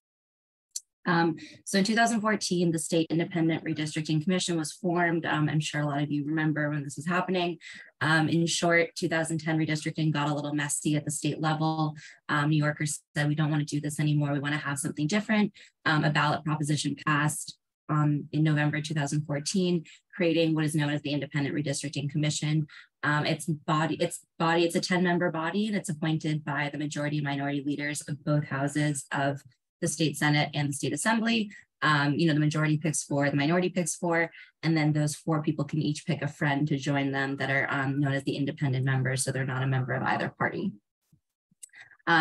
So in 2014, the State Independent Redistricting Commission was formed. I'm sure a lot of you remember when this was happening. In short, 2010 redistricting got a little messy at the state level. New Yorkers said, we don't want to do this anymore. We want to have something different. A ballot proposition passed in November 2014, creating what is known as the Independent Redistricting Commission. It's a 10-member body, and it's appointed by the majority and minority leaders of both houses of the state Senate and the state assembly. The majority picks 4, the minority picks 4, and then those 4 people can each pick a friend to join them that are known as the independent members, so they're not a member of either party.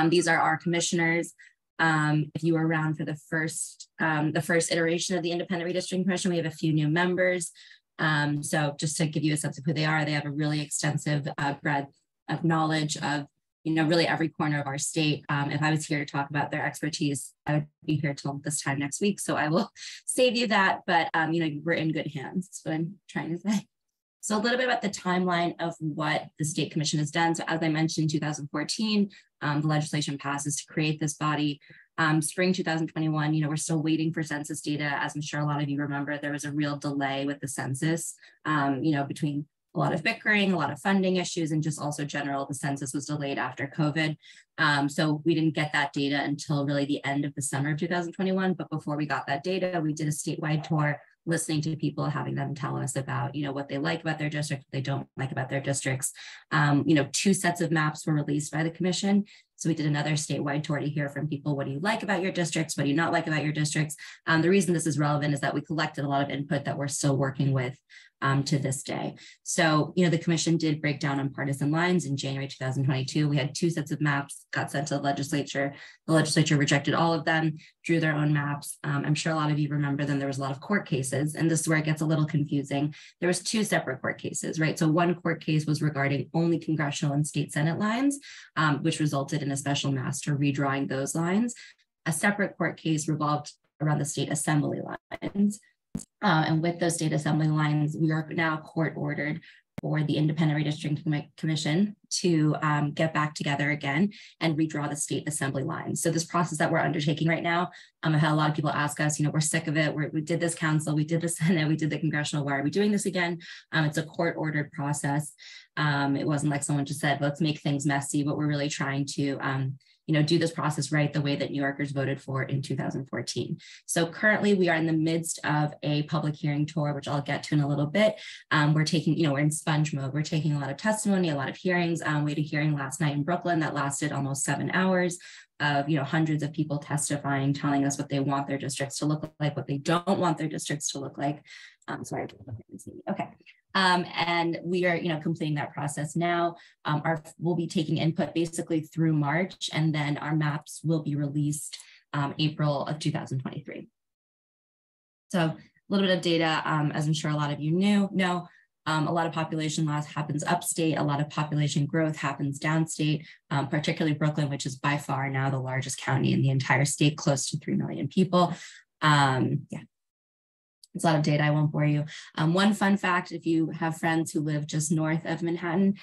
These are our commissioners. If you were around for the first iteration of the Independent Redistricting Commission, we have a few new members. So just to give you a sense of who they are, they have a really extensive breadth of knowledge of really every corner of our state. If I was here to talk about their expertise, I would be here till this time next week. So I will save you that, but we're in good hands. That's what I'm trying to say. So a little bit about the timeline of what the State Commission has done. So as I mentioned, in 2014, the legislation passes to create this body. Spring 2021, we're still waiting for census data. As I'm sure a lot of you remember, there was a real delay with the census, between a lot of bickering, a lot of funding issues, and just also general, the census was delayed after COVID. So we didn't get that data until really the end of the summer of 2021. But before we got that data, we did a statewide tour, listening to people, having them tell us about, what they like about their district, what they don't like about their districts. 2 sets of maps were released by the commission. So we did another statewide tour to hear from people, what do you like about your districts? What do you not like about your districts? The reason this is relevant is that we collected a lot of input that we're still working with to this day. So, the commission did break down on partisan lines in January 2022. We had 2 sets of maps, got sent to the legislature. The legislature rejected all of them, drew their own maps. I'm sure a lot of you remember them. There was a lot of court cases, and this is where it gets a little confusing. There was 2 separate court cases, right? So one court case was regarding only congressional and state Senate lines, which resulted in a special master redrawing those lines. A separate court case revolved around the state assembly lines. And with those state assembly lines, we are now court ordered for the Independent Redistricting Commission to get back together again and redraw the state assembly lines. So this process that we're undertaking right now, I've had a lot of people ask us, we're sick of it. We did this council, we did the Senate, we did the congressional, why are we doing this again? It's a court ordered process. It wasn't like someone just said, let's make things messy, but we're really trying to do this process right the way that New Yorkers voted for in 2014. So currently we are in the midst of a public hearing tour, which I'll get to in a little bit. We're taking, we're in sponge mode. We're taking a lot of testimony, a lot of hearings. We had a hearing last night in Brooklyn that lasted almost 7 hours of, hundreds of people testifying, telling us what they want their districts to look like, what they don't want their districts to look like. Sorry. Okay. And we are, completing that process now. We'll be taking input basically through March, and then our maps will be released April of 2023. So a little bit of data, as I'm sure a lot of you know, a lot of population loss happens upstate, a lot of population growth happens downstate, particularly Brooklyn, which is by far now the largest county in the entire state, close to 3 million people. It's a lot of data, I won't bore you. One fun fact, if you have friends who live just north of Manhattan,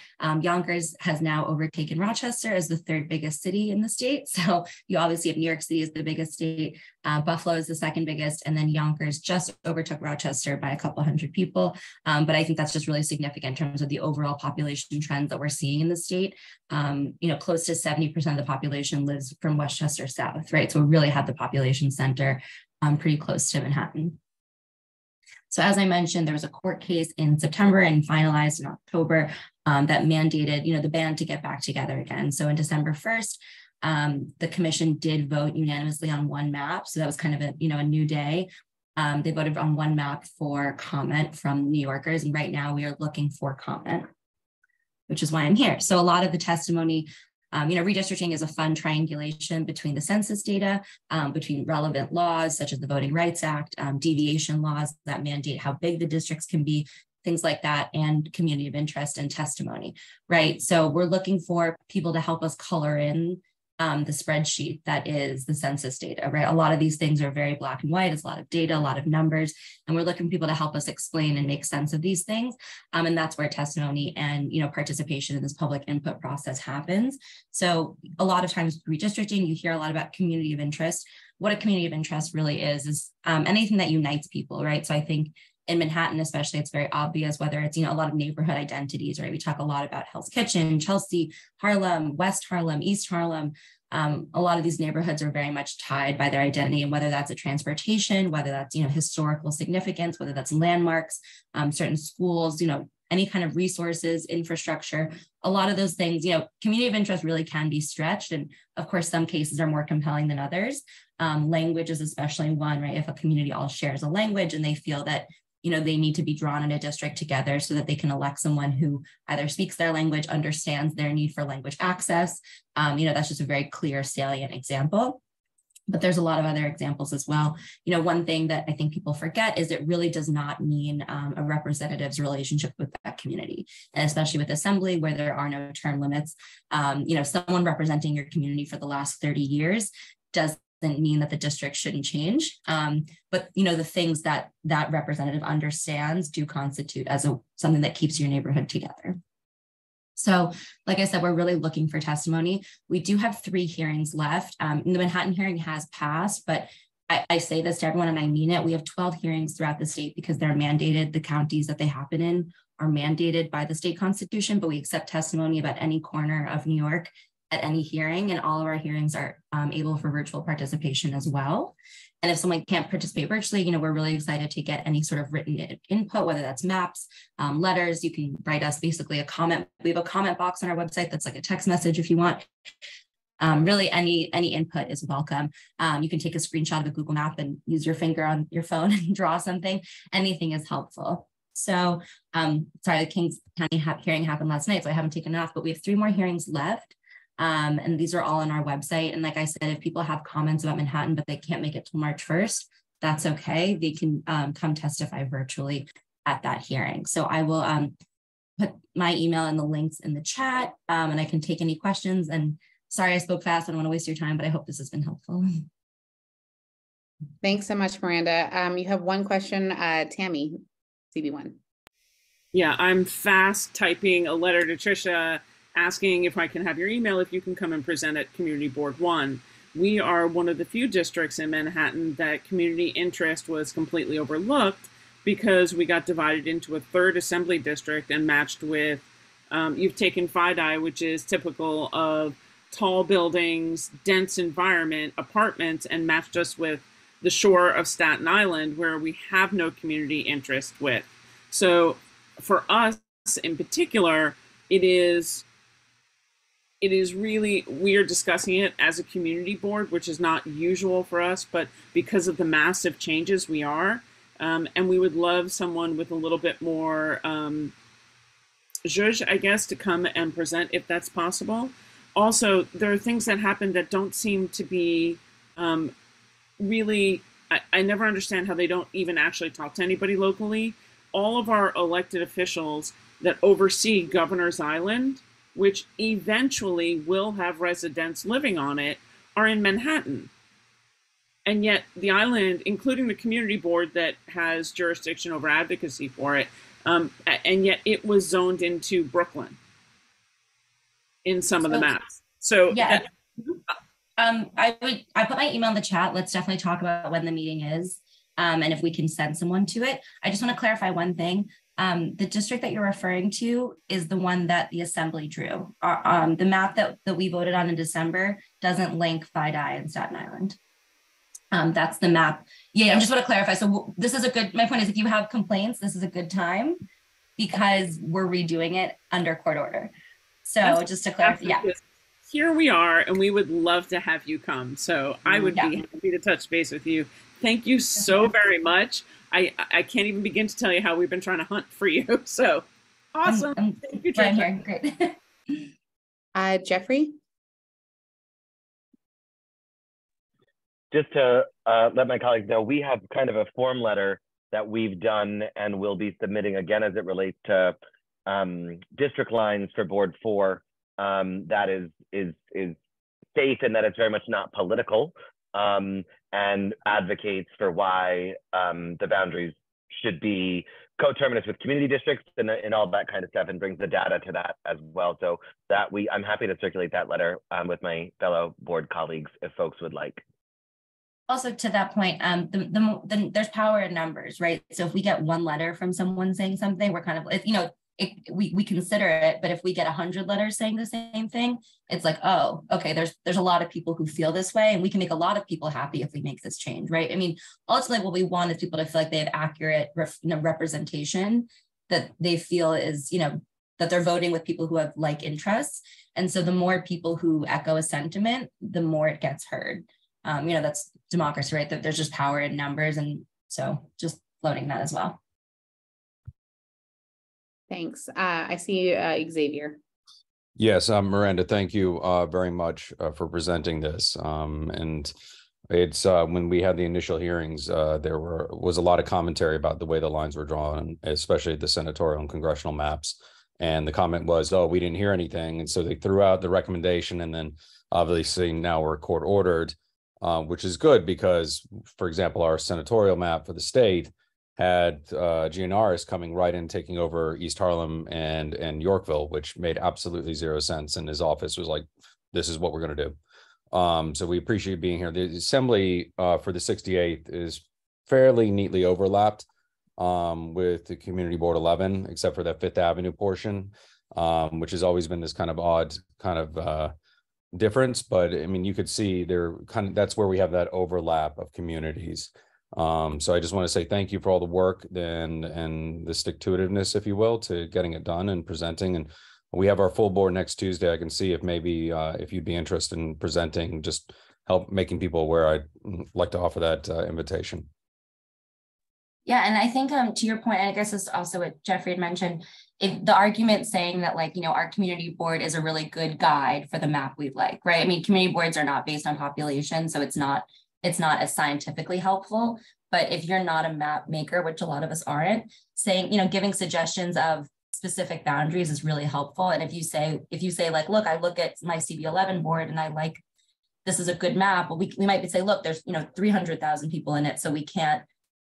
Yonkers has now overtaken Rochester as the 3rd biggest city in the state. So you obviously have New York City as the biggest state, Buffalo is the 2nd biggest, and then Yonkers just overtook Rochester by a couple hundred people. But I think that's just really significant in terms of the overall population trends that we're seeing in the state. Close to 70% of the population lives from Westchester south, right? So we really have the population center pretty close to Manhattan. So as I mentioned, there was a court case in September and finalized in October that mandated, the band to get back together again. So in December 1st, the commission did vote unanimously on one map. So that was kind of a, a new day. They voted on one map for comment from New Yorkers. And right now we are looking for comment, which is why I'm here. So a lot of the testimony, redistricting is a fun triangulation between the census data, between relevant laws, such as the Voting Rights Act, deviation laws that mandate how big the districts can be, things like that, and community of interest and testimony, right? So we're looking for people to help us color in the spreadsheet that is the census data, right? A lot of these things are very black and white. It's a lot of data, a lot of numbers, and we're looking for people to help us explain and make sense of these things. And that's where testimony and, participation in this public input process happens. So a lot of times redistricting, you hear a lot about community of interest. What a community of interest really is anything that unites people, right? So I think in Manhattan, especially, it's very obvious, whether it's, a lot of neighborhood identities, right? We talk a lot about Hell's Kitchen, Chelsea, Harlem, West Harlem, East Harlem. A lot of these neighborhoods are very much tied by their identity, and whether that's a transportation, whether that's, historical significance, whether that's landmarks, certain schools, any kind of resources, infrastructure, a lot of those things, community of interest really can be stretched. And of course, some cases are more compelling than others. Language is especially one, right? If a community all shares a language and they feel that they need to be drawn in a district together so that they can elect someone who either speaks their language, understands their need for language access. That's just a very clear, salient example. But there's a lot of other examples as well. One thing that I think people forget is it really does not mean a representative's relationship with that community, and especially with assembly where there are no term limits. Someone representing your community for the last 30 years does mean that the district shouldn't change. But the things that that representative understands do constitute as something that keeps your neighborhood together. So, like I said, we're really looking for testimony. We do have 3 hearings left. The Manhattan hearing has passed, but I say this to everyone and I mean it. We have 12 hearings throughout the state because they're mandated. The counties that they happen in are mandated by the state constitution, but we accept testimony about any corner of New York at any hearing, and all of our hearings are able for virtual participation as well. And if someone can't participate virtually, we're really excited to get any sort of written input, whether that's maps, letters. You can write us basically a comment. We have a comment box on our website that's like a text message if you want. Really, any input is welcome. You can take a screenshot of a Google map and use your finger on your phone and draw something. Anything is helpful. So, sorry, the Kings County hearing happened last night, so I haven't taken it off, but we have 3 more hearings left. And these are all on our website. And like I said, if people have comments about Manhattan, but they can't make it till March 1st, that's okay. They can come testify virtually at that hearing. So I will put my email and the links in the chat, and I can take any questions. And sorry, I spoke fast. I don't want to waste your time, but I hope this has been helpful. Thanks so much, Miranda. You have one question, Tammy, CB1. Yeah, I'm fast typing a letter to Tricia asking if I can have your email, if you can come and present at Community Board 1. We are one of the few districts in Manhattan that community interest was completely overlooked because we got divided into a 3rd assembly district and matched with, you've taken FIDI, which is typical of tall buildings, dense environment, apartments, and matched us with the shore of Staten Island, where we have no community interest with. So for us in particular, it is really, we are discussing it as a community board, which is not usual for us, but because of the massive changes we are, and we would love someone with a little bit more zhuzh, I guess, to come and present if that's possible. Also, there are things that happen that don't seem to be really, I never understand how they don't even actually talk to anybody locally. All of our elected officials that oversee Governor's Island, which eventually will have residents living on it, are in Manhattan. And yet the island, including the community board that has jurisdiction over advocacy for it, and yet it was zoned into Brooklyn in some of the maps. So yeah, I put my email in the chat. Let's definitely talk about when the meeting is, and if we can send someone to it. I just want to clarify one thing. The district that you're referring to is the one that the assembly drew. The map that we voted on in December doesn't link FIDI and Staten Island. That's the map. Yeah, I just want to clarify. So this is my point is if you have complaints, this is a good time because we're redoing it under court order. So just to clarify, yeah. Here we are, and we would love to have you come. So I would be happy to touch base with you. Thank you so very much. I can't even begin to tell you how we've been trying to hunt for you. So awesome. Thank you, right here. Great. Jeffrey? Just to let my colleagues know, we have kind of a form letter that we've done and will be submitting again as it relates to district lines for Board 4. That is safe and that it's very much not political. And advocates for why the boundaries should be coterminous with community districts and all that kind of stuff, and brings the data to that as well. So that I'm happy to circulate that letter with my fellow board colleagues if folks would like. Also to that point, there's power in numbers, right? So if we get one letter from someone saying something, we're kind of, we consider it, but if we get 100 letters saying the same thing, it's like, oh, okay, there's a lot of people who feel this way, and we can make a lot of people happy if we make this change, right? I mean, ultimately what we want is people to feel like they have accurate representation, that they feel is, that they're voting with people who have like interests. And so the more people who echo a sentiment, the more it gets heard. That's democracy, right? That there's just power in numbers. And so just floating that as well. Thanks. I see Xavier. Yes, Miranda, thank you very much for presenting this. And it's when we had the initial hearings, there was a lot of commentary about the way the lines were drawn, especially the senatorial and congressional maps. And the comment was, oh, we didn't hear anything. And so they threw out the recommendation. And then obviously now we're court ordered. which is good because, for example, our senatorial map for the state had GNRs coming right in, taking over East Harlem and Yorkville, which made absolutely zero sense. And his office was like, this is what we're going to do. So we appreciate being here. The assembly for the 68th is fairly neatly overlapped with the Community Board 11, except for that Fifth Avenue portion, which has always been this kind of odd kind of difference. But I mean, you could see that's where we have that overlap of communities. So I just want to say thank you for all the work and the stick-to-itiveness, if you will, to getting it done and presenting. And we have our full board next Tuesday. I can see if maybe if you'd be interested in presenting, just help making people aware. I'd like to offer that invitation. Yeah, and I think to your point, I guess this is also what Jeffrey had mentioned, the argument saying that, like, you know, our community board is a really good guide for the map we'd like, right? I mean, community boards are not based on population, so it's not as scientifically helpful. But if you're not a map maker, which a lot of us aren't, saying, you know, giving suggestions of specific boundaries is really helpful. And if you say like, look, I look at my CB11 board and I like, this is a good map. Well, we might say, look, there's, you know, 300,000 people in it, so we can't,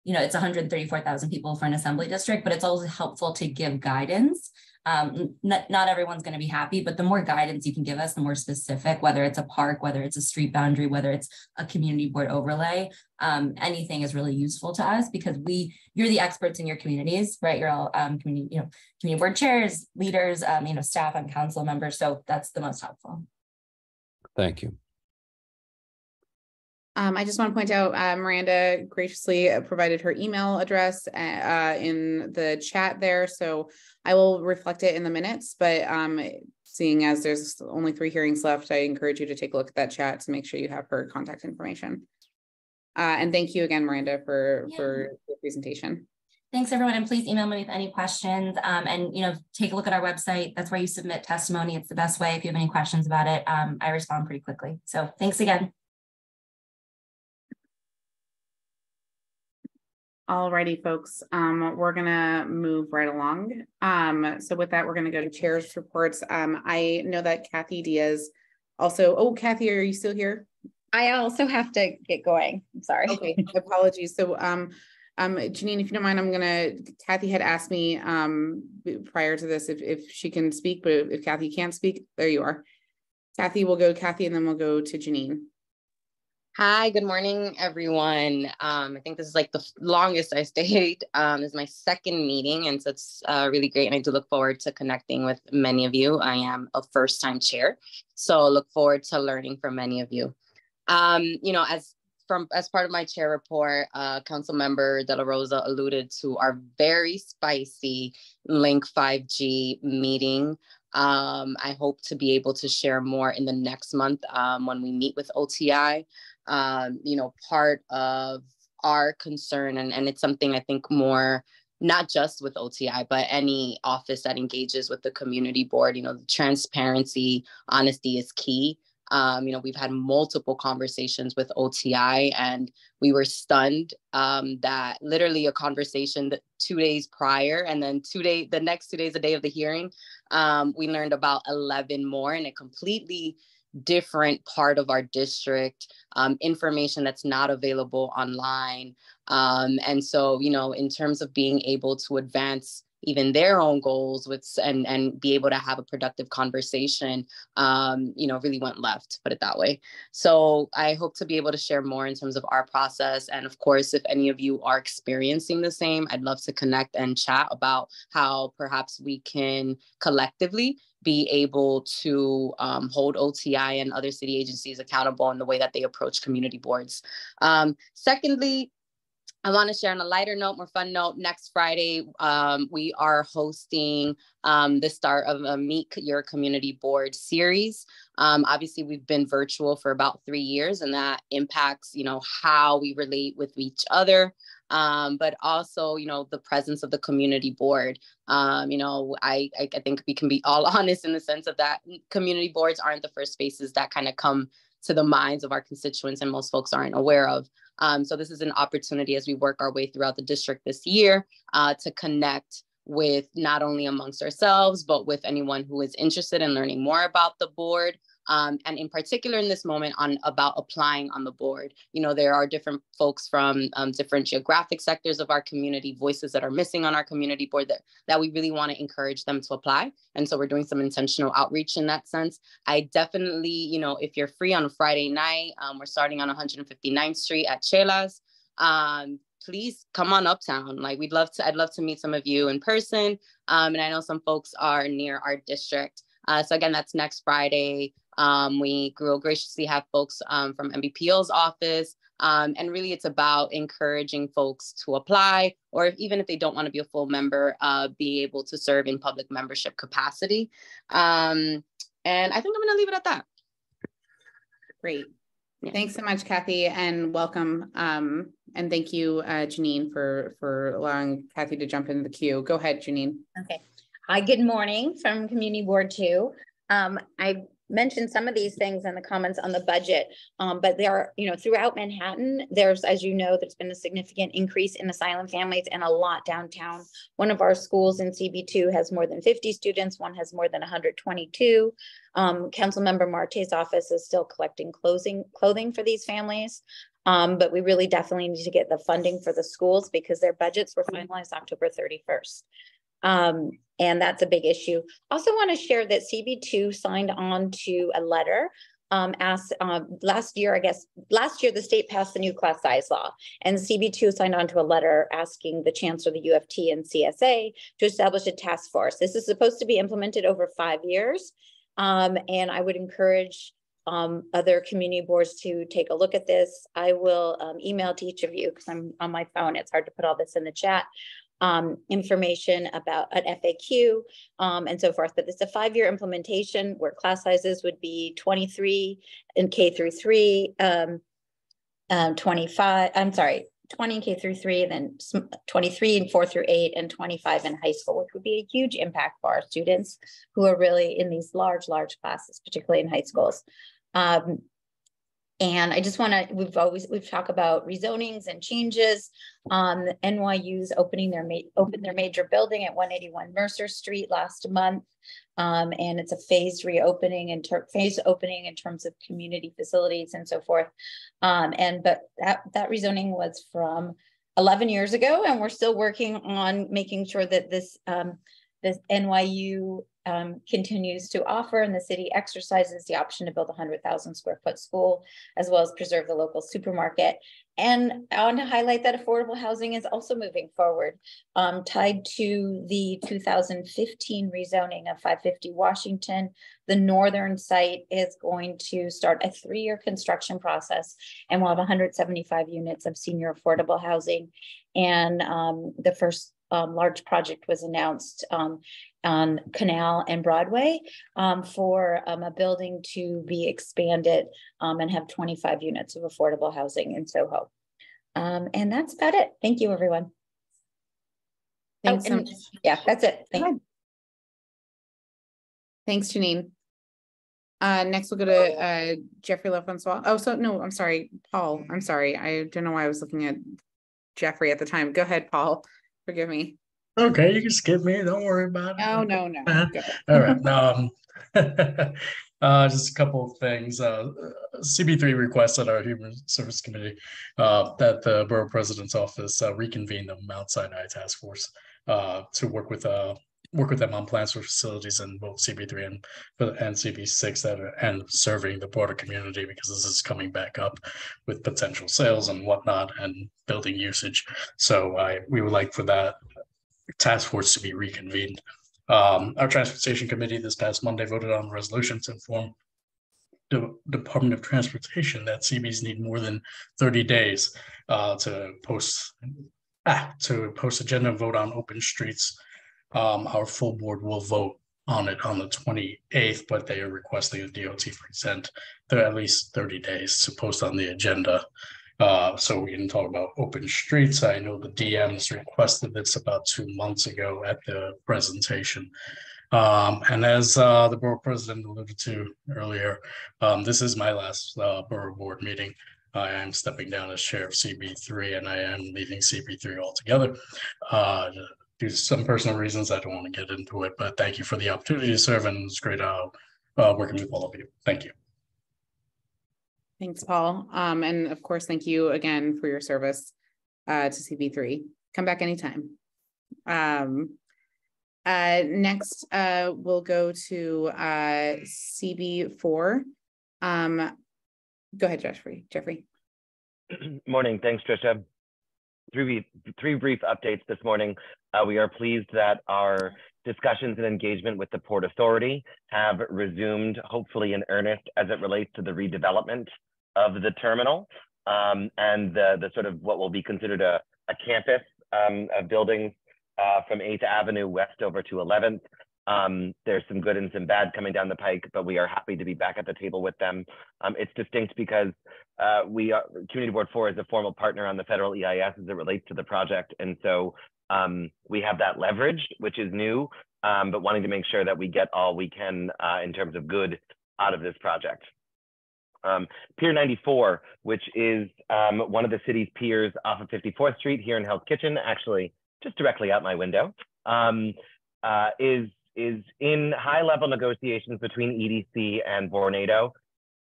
you know, it's 134,000 people for an assembly district, but it's always helpful to give guidance. Not everyone's going to be happy, but the more guidance you can give us, the more specific, whether it's a park, whether it's a street boundary, whether it's a community board overlay, anything is really useful to us because you're the experts in your communities, right? You're all community board chairs, leaders, you know, staff and council members. So that's the most helpful. Thank you. I just want to point out Miranda graciously provided her email address in the chat there, so I will reflect it in the minutes. But seeing as there's only 3 hearings left, I encourage you to take a look at that chat to make sure you have her contact information. And thank you again, Miranda, for the presentation. Thanks, everyone, and please email me with any questions. And you know, take a look at our website. That's where you submit testimony. It's the best way. If you have any questions about it, I respond pretty quickly. So thanks again. Alrighty, folks, we're gonna move right along. So with that, we're gonna go to chair's reports. I know that Kathy Diaz also, Kathy, are you still here? I also have to get going. I'm sorry. Okay, apologies. So Janine, if you don't mind, Kathy had asked me prior to this if she can speak, but if Kathy can't speak, there you are. Kathy, we'll go to Kathy and then we'll go to Janine. Hi, good morning, everyone. I think this is like the longest I stayed. This is my second meeting, and so it's really great. And I do look forward to connecting with many of you. I am a first-time chair, so look forward to learning from many of you. You know, as part of my chair report, Council Member De La Rosa alluded to our very spicy Link 5G meeting. I hope to be able to share more in the next month when we meet with OTI. You know, part of our concern, and it's something I think more, not just with OTI, but any office that engages with the community board, you know, the transparency, honesty is key. You know, we've had multiple conversations with OTI and we were stunned that literally a conversation that 2 days prior and then the next 2 days, the day of the hearing, we learned about 11 more in a completely different part of our district, information that's not available online. And so, you know, in terms of being able to advance even their own goals and be able to have a productive conversation, you know, really went left, put it that way. So I hope to be able to share more in terms of our process. And of course, if any of you are experiencing the same, I'd love to connect and chat about how perhaps we can collectively be able to hold OTI and other city agencies accountable in the way that they approach community boards. Secondly, I want to share on a lighter note, more fun note, next Friday, we are hosting the start of a Meet Your Community Board series. Obviously, we've been virtual for about 3 years, and that impacts, you know, how we relate with each other, but also, you know, the presence of the community board. You know, I think we can be all honest in the sense of that community boards aren't the first spaces that kind of come to the minds of our constituents, and most folks aren't aware of. So this is an opportunity as we work our way throughout the district this year to connect with not only amongst ourselves, but with anyone who is interested in learning more about the board, and in particular in this moment on about applying on the board. You know, there are different folks from different geographic sectors of our community, voices that are missing on our community board that we really want to encourage them to apply. And so we're doing some intentional outreach in that sense. I definitely, you know, if you're free on a Friday night, we're starting on 159th Street at Chelas. Please come on uptown. Like I'd love to meet some of you in person. And I know some folks are near our district. So again, that's next Friday. We will graciously have folks from MBPO's office. And really it's about encouraging folks to apply, or even if they don't want to be a full member, be able to serve in public membership capacity. And I think I'm going to leave it at that. Great. Yeah. Thanks so much, Kathy, and welcome. And thank you, Janine, for allowing Kathy to jump into the queue. Go ahead, Janine. Okay. Hi, good morning from Community Board 2. I mentioned some of these things in the comments on the budget, but there are, you know, throughout Manhattan, there's, as you know, there's been a significant increase in asylum families and a lot downtown. One of our schools in CB2 has more than 50 students. One has more than 122. Councilmember Marte's office is still collecting clothing for these families. But we really definitely need to get the funding for the schools because their budgets were finalized October 31st. And that's a big issue. Also want to share that CB2 signed on to a letter last year the state passed the new class size law, and CB2 signed on to a letter asking the chancellor, the UFT, and CSA to establish a task force. This is supposed to be implemented over 5 years. And I would encourage other community boards to take a look at this. I will email to each of you because I'm on my phone. It's hard to put all this in the chat. Information about an FAQ and so forth. But it's a 5-year implementation where class sizes would be 23 in K through 3, 20 K through 3, then 23 in 4 through 8, and 25 in high school, which would be a huge impact for our students who are really in these large classes, particularly in high schools. And I just want to, we've talked about rezonings and changes. NYU's opened their major building at 181 Mercer Street last month. And it's a phased reopening and phased opening in terms of community facilities and so forth. But that rezoning was from 11 years ago, and we're still working on making sure that this NYU continues to offer, and the city exercises the option to build a 100,000 square foot school, as well as preserve the local supermarket. And I want to highlight that affordable housing is also moving forward, tied to the 2015 rezoning of 550 Washington. The northern site is going to start a 3-year construction process, and we'll have 175 units of senior affordable housing. And the first large project was announced on Canal and Broadway for a building to be expanded and have 25 units of affordable housing in Soho. And that's about it. Thank you, everyone. Thanks so much. Yeah, that's it. Thanks, Janine. Next, we'll go to Jeffrey LaFrancois. Oh, so no, I'm sorry, Paul. I'm sorry. I don't know why I was looking at Jeffrey at the time. Go ahead, Paul. Forgive me. Okay, you can skip me. Don't worry about it. Oh, no. All right. Just a couple of things. CB3 requested our Human Service Committee that the Borough President's Office reconvene the Mount Sinai Task Force to work with them on plans for facilities in both CB3 and CB6 and serving the broader community, because this is coming back up with potential sales and whatnot and building usage. So we would like for that task force to be reconvened. Our Transportation Committee this past Monday voted on a resolution to inform the Department of Transportation that CBs need more than 30 days to post agenda vote on open streets. Our full board will vote on it on the 28th, but they are requesting a DOT present at least 30 days to post on the agenda. So we can talk about open streets. I know the DMs requested this about 2 months ago at the presentation. And as the borough president alluded to earlier, this is my last borough board meeting. I am stepping down as chair of CB3, and I am leaving CB3 altogether. Due to some personal reasons, I don't want to get into it, but thank you for the opportunity to serve, and it's great working with all of you. Thank you. Thanks, Paul. And of course, thank you again for your service to CB3. Come back anytime. Next, we'll go to CB4. Go ahead, Jeffrey. Morning. Thanks, Trisha. Three brief updates this morning. We are pleased that our discussions and engagement with the Port Authority have resumed, hopefully in earnest, as it relates to the redevelopment of the terminal and the sort of what will be considered a campus of buildings from 8th Avenue west over to 11th. There's some good and some bad coming down the pike, but we are happy to be back at the table with them. It's distinct because Community Board 4 is a formal partner on the federal EIS as it relates to the project. And so we have that leverage, which is new, but wanting to make sure that we get all we can in terms of good out of this project. Pier 94, which is one of the city's piers off of 54th Street here in Hell's Kitchen, actually just directly out my window, is in high-level negotiations between EDC and Vornado.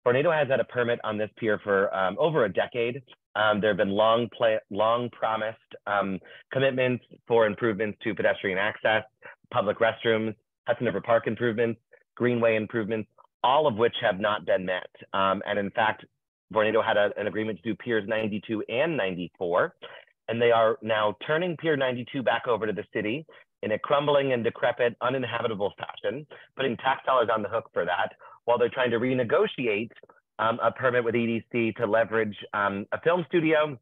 Vornado has had a permit on this pier for over a decade. There have been long promised commitments for improvements to pedestrian access, public restrooms, Hudson River Park improvements, greenway improvements, all of which have not been met. And in fact, Vornado had an agreement to do Piers 92 and 94, and they are now turning Pier 92 back over to the city in a crumbling and decrepit, uninhabitable fashion, putting tax dollars on the hook for that, while they're trying to renegotiate a permit with EDC to leverage a film studio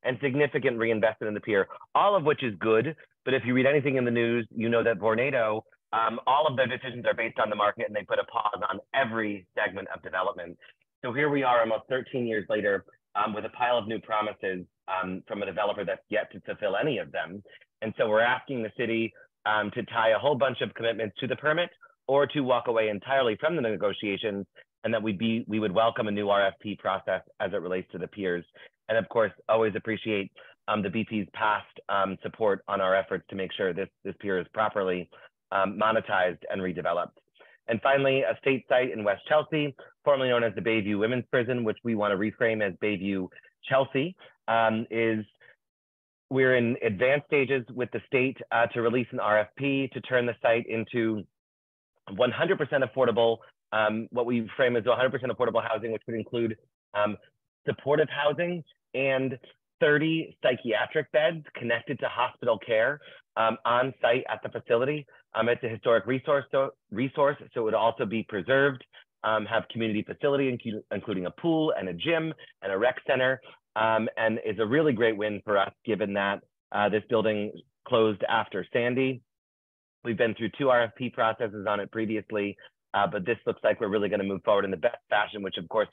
and significant reinvestment in the pier, all of which is good. But if you read anything in the news, you know that Vornado, all of their decisions are based on the market, and they put a pause on every segment of development. So here we are almost 13 years later with a pile of new promises from a developer that's yet to fulfill any of them. And so we're asking the city to tie a whole bunch of commitments to the permit or to walk away entirely from the negotiations, and that we would welcome a new RFP process as it relates to the piers. And of course, always appreciate the BP's past support on our efforts to make sure this pier is properly monetized and redeveloped. And finally, a state site in West Chelsea, formerly known as the Bayview Women's Prison, which we want to reframe as Bayview Chelsea, we're in advanced stages with the state to release an RFP to turn the site into 100% affordable, what we frame as 100% affordable housing, which would include supportive housing and 30 psychiatric beds connected to hospital care on site at the facility. It's a historic resource, so it would also be preserved, have community facility, including a pool and a gym and a rec center, and is a really great win for us, given that this building closed after Sandy. We've been through 2 RFP processes on it previously, but this looks like we're really going to move forward in the best fashion, which of course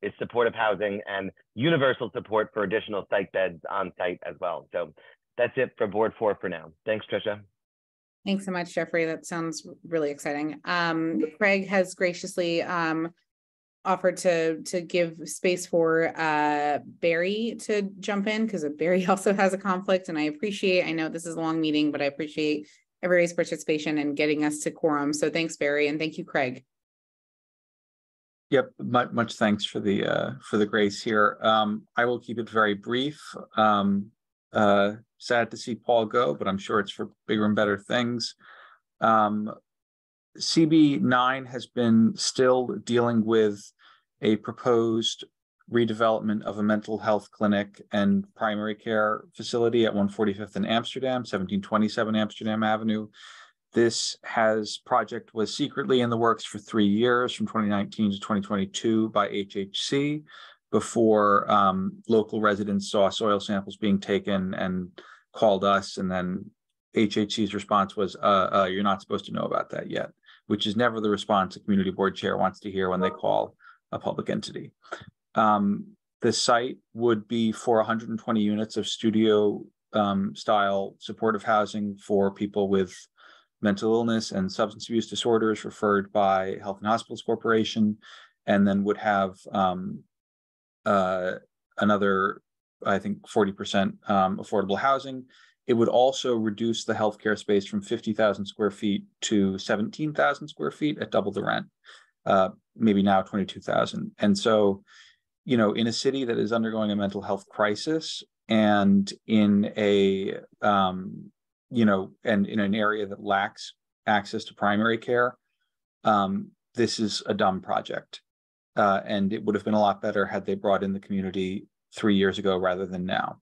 is supportive housing and universal support for additional psych beds on site as well. So that's it for Board 4 for now. Thanks, Trisha. Thanks so much, Jeffrey. That sounds really exciting. Craig has graciously offered to give space for Barry to jump in, because Barry also has a conflict, and I know this is a long meeting, but I appreciate everybody's participation and getting us to quorum. So thanks, Barry, and thank you, Craig. Yep, much thanks for the grace here. I will keep it very brief. Sad to see Paul go, but I'm sure it's for bigger and better things. CB9 has been still dealing with a proposed redevelopment of a mental health clinic and primary care facility at 145th in Amsterdam, 1727 Amsterdam Avenue. This project was secretly in the works for 3 years, from 2019 to 2022 by HHC, before local residents saw soil samples being taken and called us, and then HHC's response was, you're not supposed to know about that yet, which is never the response a community board chair wants to hear when they call a public entity. The site would be for 120 units of studio style supportive housing for people with mental illness and substance abuse disorders referred by Health and Hospitals Corporation, and then would have another, I think, 40% affordable housing. It would also reduce the healthcare space from 50,000 square feet to 17,000 square feet at double the rent, maybe now 22,000. And so, you know, in a city that is undergoing a mental health crisis and in a, you know, and in an area that lacks access to primary care, this is a dumb project. And it would have been a lot better had they brought in the community 3 years ago rather than now.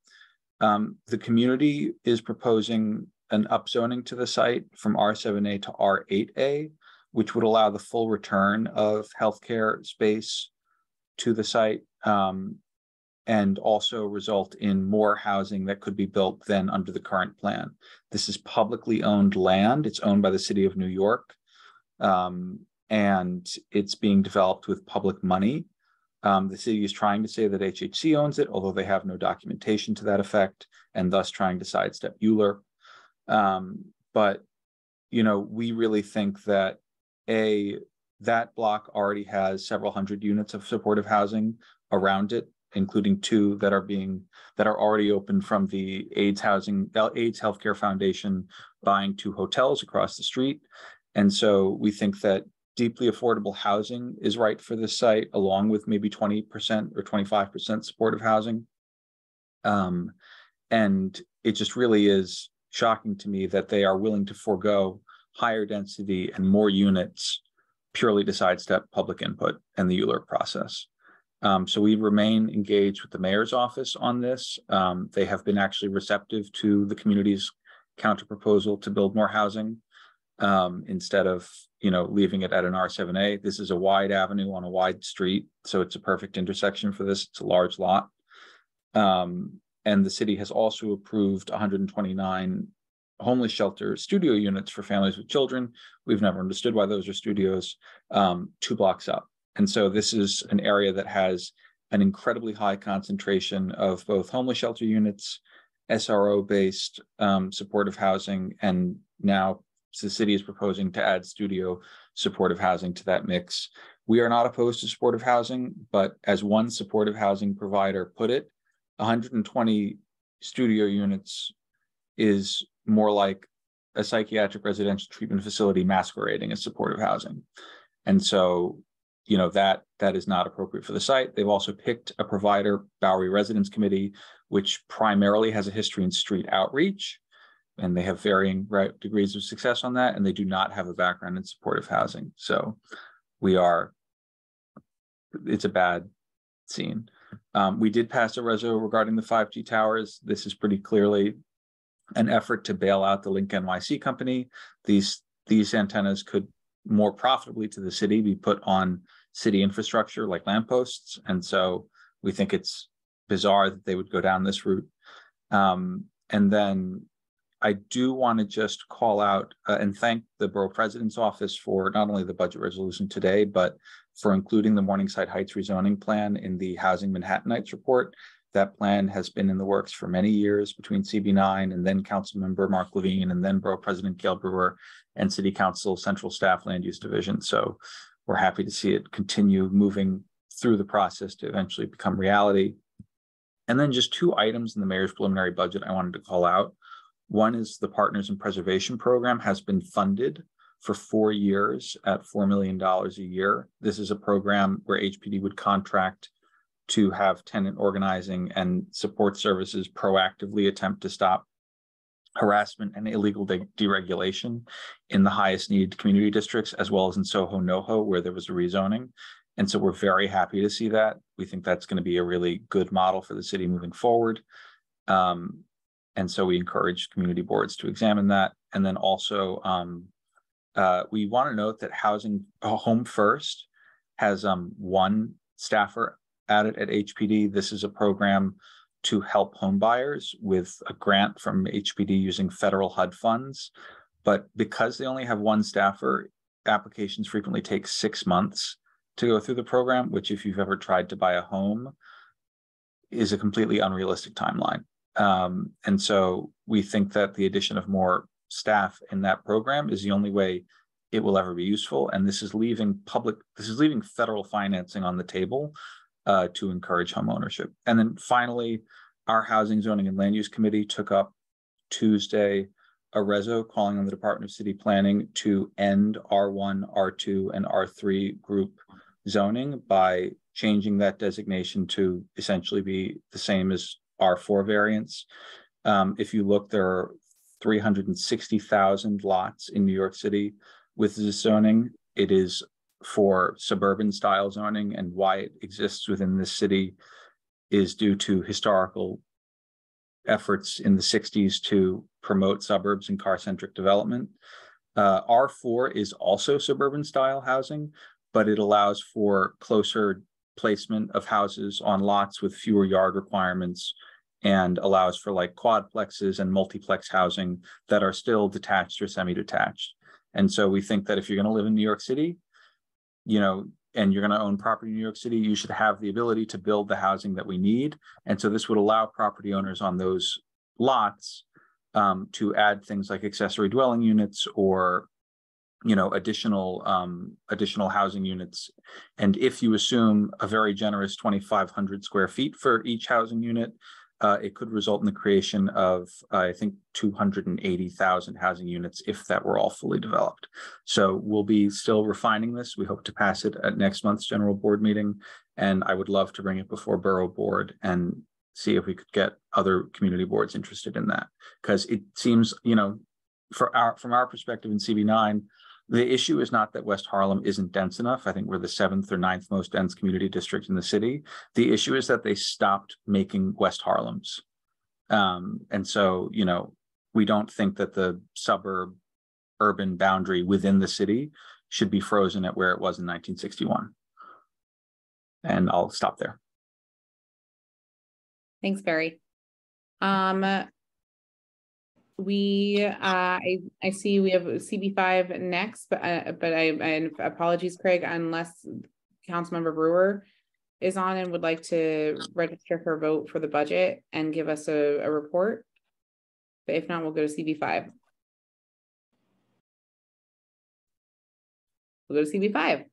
The community is proposing an upzoning to the site from R7A to R8A, which would allow the full return of healthcare space to the site, and also result in more housing that could be built than under the current plan. This is publicly owned land. It's owned by the city of New York, and it's being developed with public money. The city is trying to say that HHC owns it, although they have no documentation to that effect, and thus trying to sidestep Euler. But, you know, we really think that that block already has several hundred units of supportive housing around it, including 2 that are already open from the AIDS Healthcare Foundation buying 2 hotels across the street. And so we think that deeply affordable housing is right for this site, along with maybe 20% or 25% supportive housing. And it just really is shocking to me that they are willing to forego higher density and more units purely to sidestep public input and the Euler process. So we remain engaged with the mayor's office on this. They have been actually receptive to the community's counter proposal to build more housing, instead of, you know, leaving it at an R7A. This is a wide avenue on a wide street, so it's a perfect intersection for this. It's a large lot. And the city has also approved 129 homeless shelter studio units for families with children. We've never understood why those are studios, 2 blocks up. And so this is an area that has an incredibly high concentration of both homeless shelter units, SRO-based supportive housing, and now the city is proposing to add studio supportive housing to that mix. We are not opposed to supportive housing, but as one supportive housing provider put it, 120 studio units is more like a psychiatric residential treatment facility masquerading as supportive housing. And so, you know, that is not appropriate for the site. They've also picked a provider, Bowery Residents Committee, which primarily has a history in street outreach, and they have varying degrees of success on that, and they do not have a background in supportive housing. So it's a bad scene. We did pass a reso regarding the 5G towers. This is pretty clearly an effort to bail out the Link NYC company. These antennas could more profitably to the city be put on city infrastructure like lampposts. And so we think it's bizarre that they would go down this route. And then I do want to just call out and thank the Borough President's Office for not only the budget resolution today, but for including the Morningside Heights rezoning plan in the Housing Manhattanites report. That plan has been in the works for many years between CB9 and then Councilmember Mark Levine and then Borough President Gail Brewer and City Council Central Staff Land Use Division. So we're happy to see it continue moving through the process to eventually become reality. And then just 2 items in the mayor's preliminary budget I wanted to call out. One is the Partners in Preservation program has been funded for 4 years at $4 million a year. This is a program where HPD would contract to have tenant organizing and support services proactively attempt to stop harassment and illegal deregulation in the highest need community districts, as well as in Soho, NoHo, where there was a rezoning. And so we're very happy to see that. We think that's going to be a really good model for the city moving forward. And so we encourage community boards to examine that. And then also, we want to note that Home First has 1 staffer added at HPD. This is a program to help home buyers with a grant from HPD using federal HUD funds. But because they only have 1 staffer, applications frequently take 6 months to go through the program, which if you've ever tried to buy a home is a completely unrealistic timeline. And so we think that the addition of more staff in that program is the only way it will ever be useful. And this is leaving federal financing on the table to encourage home ownership. And then finally, our Housing, Zoning, and Land Use Committee took up Tuesday a reso calling on the Department of City Planning to end R1, R2, and R3 group zoning by changing that designation to essentially be the same as R4 variants. If you look, there are 360,000 lots in New York City with this zoning. It is for suburban style zoning, and why it exists within this city is due to historical efforts in the 60s to promote suburbs and car-centric development. R4 is also suburban style housing, but it allows for closer placement of houses on lots with fewer yard requirements and allows for like quadplexes and multiplex housing that are still detached or semi-detached. And so we think that if you're going to live in New York City, you know, and you're going to own property in New York City, you should have the ability to build the housing that we need. And so this would allow property owners on those lots to add things like accessory dwelling units or, you know, additional housing units. And if you assume a very generous 2,500 square feet for each housing unit, it could result in the creation of, I think, 280,000 housing units if that were all fully developed. So we'll be still refining this. We hope to pass it at next month's general board meeting. And I would love to bring it before Borough Board and see if we could get other community boards interested in that. Because it seems, you know, from our perspective in CB9, the issue is not that West Harlem isn't dense enough. I think we're the 7th or 9th most dense community district in the city. The issue is that they stopped making West Harlems. And so, you know, we don't think that the suburb urban boundary within the city should be frozen at where it was in 1961. And I'll stop there. Thanks, Barry. I see we have CB5 next, but I apologies, Craig, unless Councilmember Brewer is on and would like to register her vote for the budget and give us a report. But if not, we'll go to CB5. We'll go to CB5.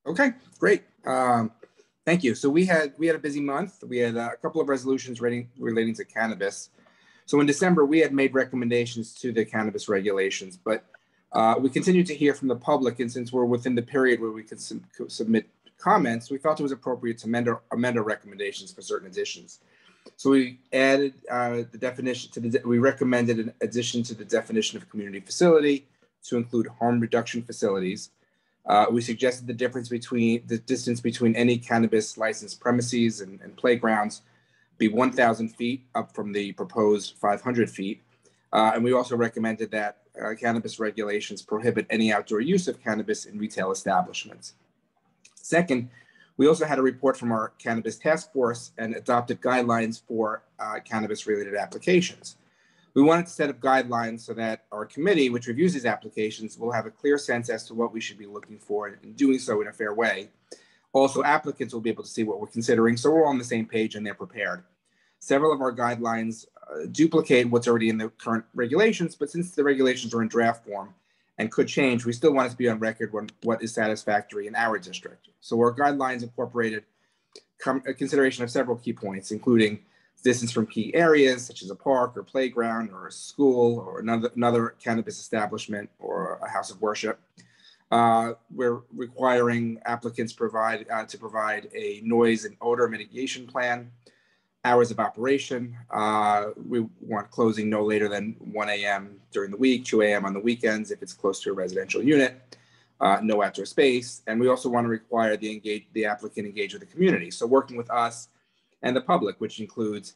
Okay, great. Thank you. So we had a busy month. We had a couple of resolutions relating to cannabis. So in December, we had made recommendations to the cannabis regulations, but we continued to hear from the public. And since we're within the period where we could submit comments, we felt it was appropriate to amend our recommendations for certain additions. So we added the definition we recommended an addition to the definition of community facility to include harm reduction facilities. We suggested the distance between any cannabis licensed premises and playgrounds be 1,000 feet, up from the proposed 500 feet. And we also recommended that cannabis regulations prohibit any outdoor use of cannabis in retail establishments. Second, we also had a report from our cannabis task force and adopted guidelines for cannabis-related applications. We wanted to set up guidelines so that our committee, which reviews these applications, will have a clear sense as to what we should be looking for and doing so in a fair way. Also, applicants will be able to see what we're considering, so we're all on the same page and they're prepared. Several of our guidelines duplicate what's already in the current regulations, but since the regulations are in draft form and could change, we still want it to be on record what is satisfactory in our district. So our guidelines incorporated a consideration of several key points, including distance from key areas, such as a park or playground or a school or another cannabis establishment or a house of worship. We're requiring applicants to provide a noise and odor mitigation plan, hours of operation. We want closing no later than 1 a.m. during the week, 2 a.m. on the weekends if it's close to a residential unit, no outdoor space. And we also want to require the applicant engage with the community. So working with us and the public, which includes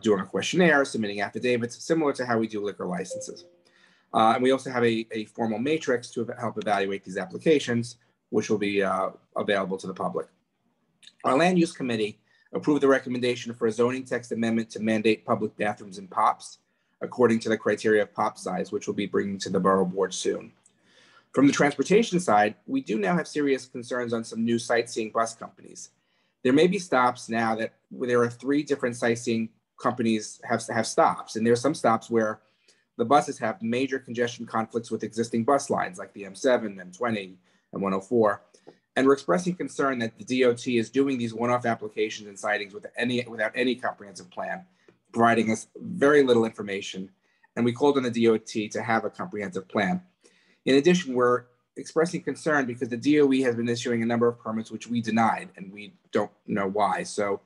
doing a questionnaire, submitting affidavits, similar to how we do liquor licenses. And we also have a formal matrix to help evaluate these applications, which will be available to the public. Our land use committee approved the recommendation for a zoning text amendment to mandate public bathrooms in POPs, according to the criteria of POP size, which we'll be bringing to the Borough Board soon. From the transportation side, we do now have serious concerns on some new sightseeing bus companies. There may be stops now that there are 3 different sightseeing companies have stops, and there are some stops where the buses have major congestion conflicts with existing bus lines like the M7, M20, and 104. And we're expressing concern that the DOT is doing these one-off applications and sightings without any comprehensive plan, providing us very little information, and we called on the DOT to have a comprehensive plan. In addition, we're expressing concern because the DOE has been issuing a number of permits which we denied, and we don't know why. So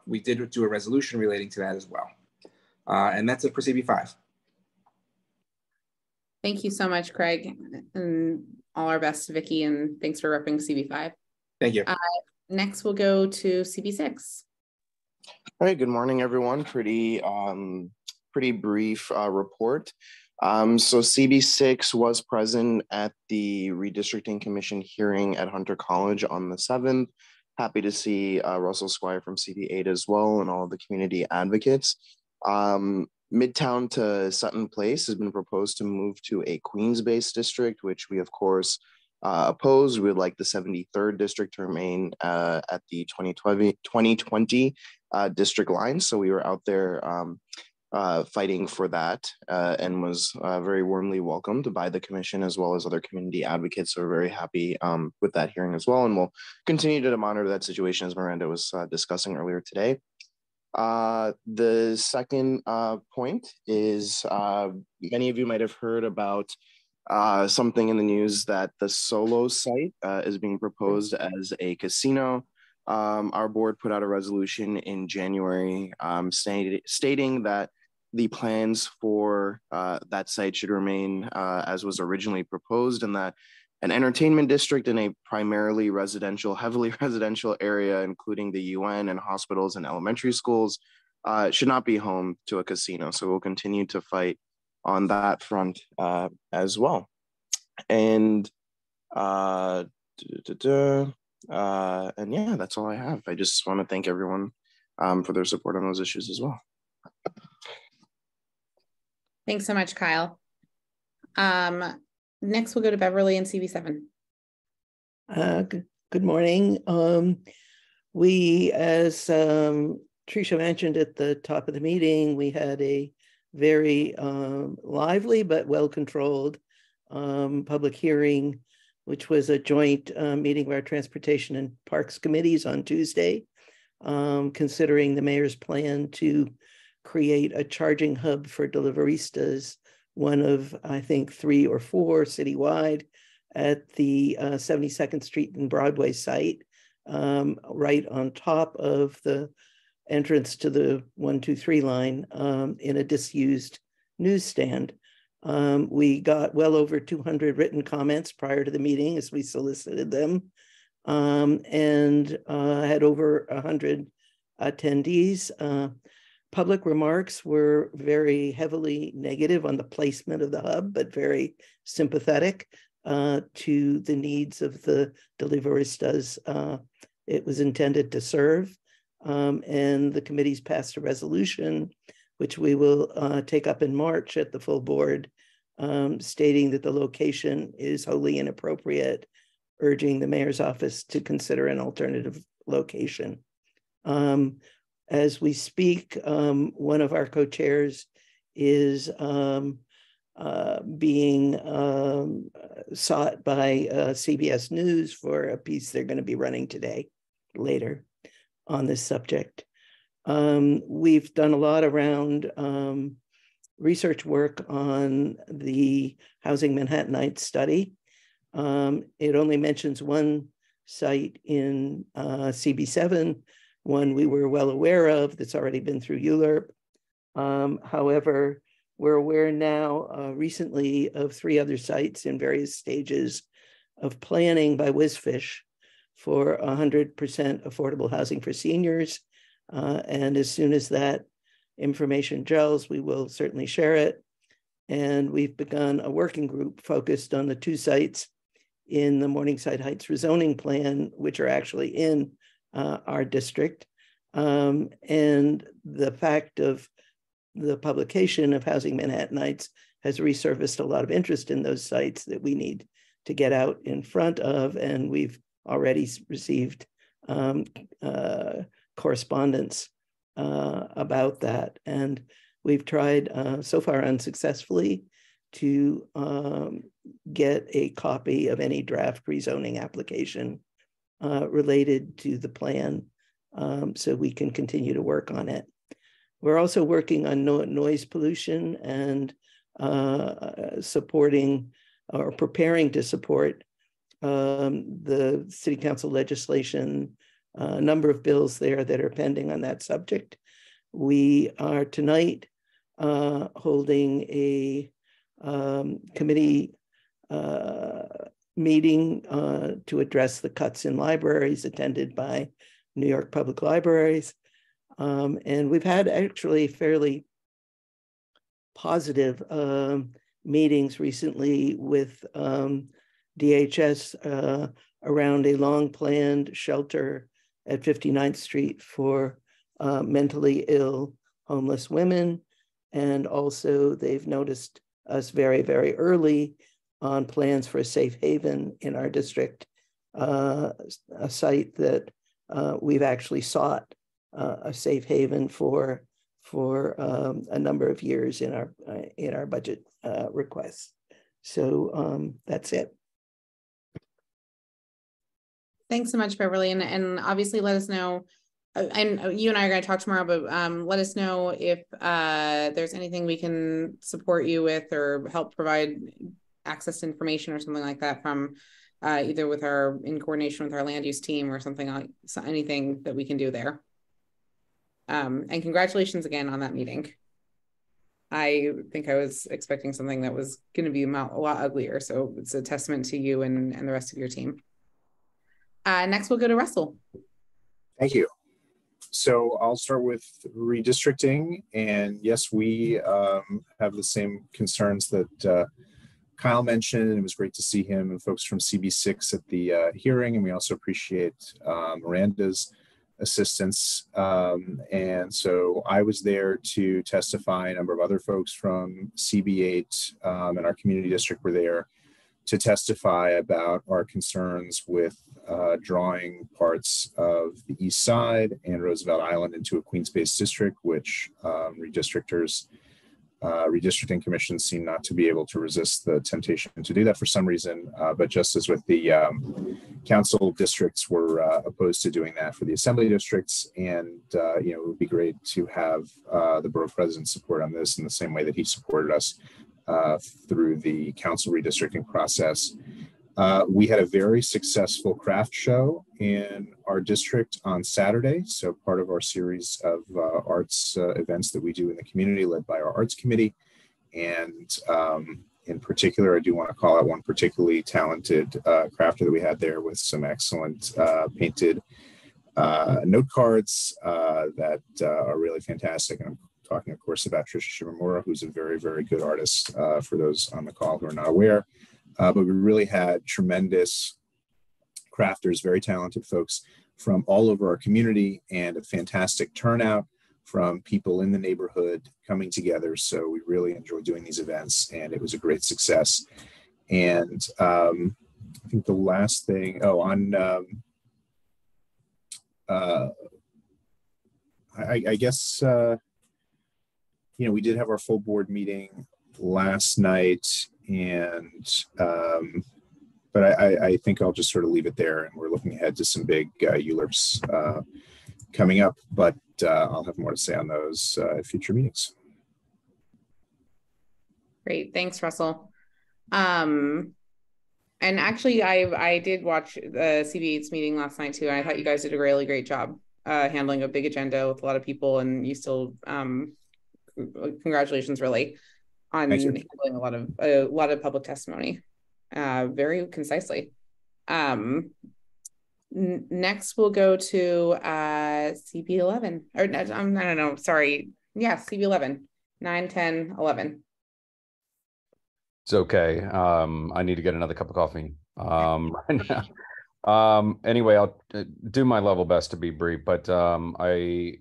we did do a resolution relating to that as well. And that's it for CB5. Thank you so much, Craig, and all our best to Vicky, and thanks for repping CB5. Thank you. Next, we'll go to CB6. All right, good morning, everyone. Pretty brief report. So CB6 was present at the Redistricting Commission hearing at Hunter College on the 7th. Happy to see Russell Squire from CB8 as well, and all of the community advocates. Midtown to Sutton Place has been proposed to move to a Queens-based district, which we, of course, oppose. We would like the 73rd district to remain at the 2020 district line. So we were out there fighting for that and was very warmly welcomed by the commission as well as other community advocates. So we're very happy with that hearing as well. And we'll continue to monitor that situation as Miranda was discussing earlier today. The second point is many of you might have heard about something in the news that the Solo site is being proposed as a casino. Our board put out a resolution in January stating that the plans for that site should remain as was originally proposed, and that an entertainment district in a primarily residential, heavily residential area, including the UN and hospitals and elementary schools, should not be home to a casino. So we'll continue to fight on that front as well. And yeah, that's all I have. I just want to thank everyone for their support on those issues as well. Thanks so much, Kyle. Next, we'll go to Beverly and CB7. Good morning. We, as Tricia mentioned at the top of the meeting, we had a very lively but well-controlled public hearing, which was a joint meeting of our Transportation and Parks Committees on Tuesday, considering the mayor's plan to create a charging hub for deliveristas, one of, I think, 3 or 4 citywide at the 72nd Street and Broadway site, right on top of the entrance to the 123 line in a disused newsstand. We got well over 200 written comments prior to the meeting as we solicited them, and had over 100 attendees. Public remarks were very heavily negative on the placement of the hub, but very sympathetic to the needs of the deliveristas it was intended to serve. And the committees passed a resolution, which we will take up in March at the full board, stating that the location is wholly inappropriate, urging the mayor's office to consider an alternative location. As we speak, one of our co-chairs is being sought by CBS News for a piece they're going to be running later on this subject. We've done a lot around research work on the Housing Manhattanites study. It only mentions one site in CB7, one we were well aware of that's already been through ULURP. However, we're aware now recently of 3 other sites in various stages of planning by WisFish for 100% affordable housing for seniors. And as soon as that information gels, we will certainly share it. And we've begun a working group focused on the 2 sites in the Morningside Heights rezoning plan, which are actually in our district. And the fact of the publication of Housing Manhattanites has resurfaced a lot of interest in those sites that we need to get out in front of. And we've already received correspondence about that. And we've tried so far unsuccessfully to get a copy of any draft rezoning application related to the plan, so we can continue to work on it. We're also working on noise pollution and supporting or preparing to support the city council legislation, a number of bills there that are pending on that subject. We are tonight holding a committee meeting to address the cuts in libraries attended by New York Public Libraries. And we've had actually fairly positive meetings recently with DHS around a long-planned shelter at 59th Street for mentally ill homeless women. And also they've noticed us very, very early on plans for a safe haven in our district, a site that we've actually sought a safe haven for a number of years in our budget requests. So that's it. Thanks so much, Beverly. And obviously let us know, and you and I are going to talk tomorrow, but let us know if there's anything we can support you with or help provide access to information or something like that from either with in coordination with our land use team or something like anything that we can do there. And congratulations again on that meeting. I think I was expecting something that was going to be a lot uglier. So it's a testament to you and the rest of your team. Next, we'll go to Russell. Thank you. So I'll start with redistricting. And yes, we have the same concerns that Kyle mentioned. It was great to see him and folks from CB6 at the hearing. And we also appreciate Miranda's assistance. And so I was there to testify. A number of other folks from CB8 and our community district were there to testify about our concerns with drawing parts of the East Side and Roosevelt Island into a Queens-based district, which redistricting commissions seem not to be able to resist the temptation to do that for some reason. But just as with the council districts were opposed to doing that for the assembly districts. And, it would be great to have the borough president's support on this in the same way that he supported us through the council redistricting process. We had a very successful craft show in our district on Saturday. So part of our series of arts events that we do in the community led by our arts committee. And in particular, I do want to call out one particularly talented crafter that we had there with some excellent painted note cards that are really fantastic. And I'm talking, of course, about Trisha Shimamura, who's a very, very good artist for those on the call who are not aware. But we really had tremendous crafters, very talented folks from all over our community, and a fantastic turnout from people in the neighborhood coming together. So we really enjoyed doing these events, and it was a great success. And I think the last thing, I guess, we did have our full board meeting last night, and but I think I'll just sort of leave it there, and we're looking ahead to some big ULURPs coming up, but I'll have more to say on those at future meetings. Great, thanks, Russell. And actually, I did watch the CB8's meeting last night too, and I thought you guys did a really great job handling a big agenda with a lot of people, and you still congratulations really on handling a lot of public testimony very concisely. Next we'll go to CB11 or no, sorry. Yeah, CB11, 9, 10, 11. It's okay. I need to get another cup of coffee right now. Anyway, I'll do my level best to be brief, but a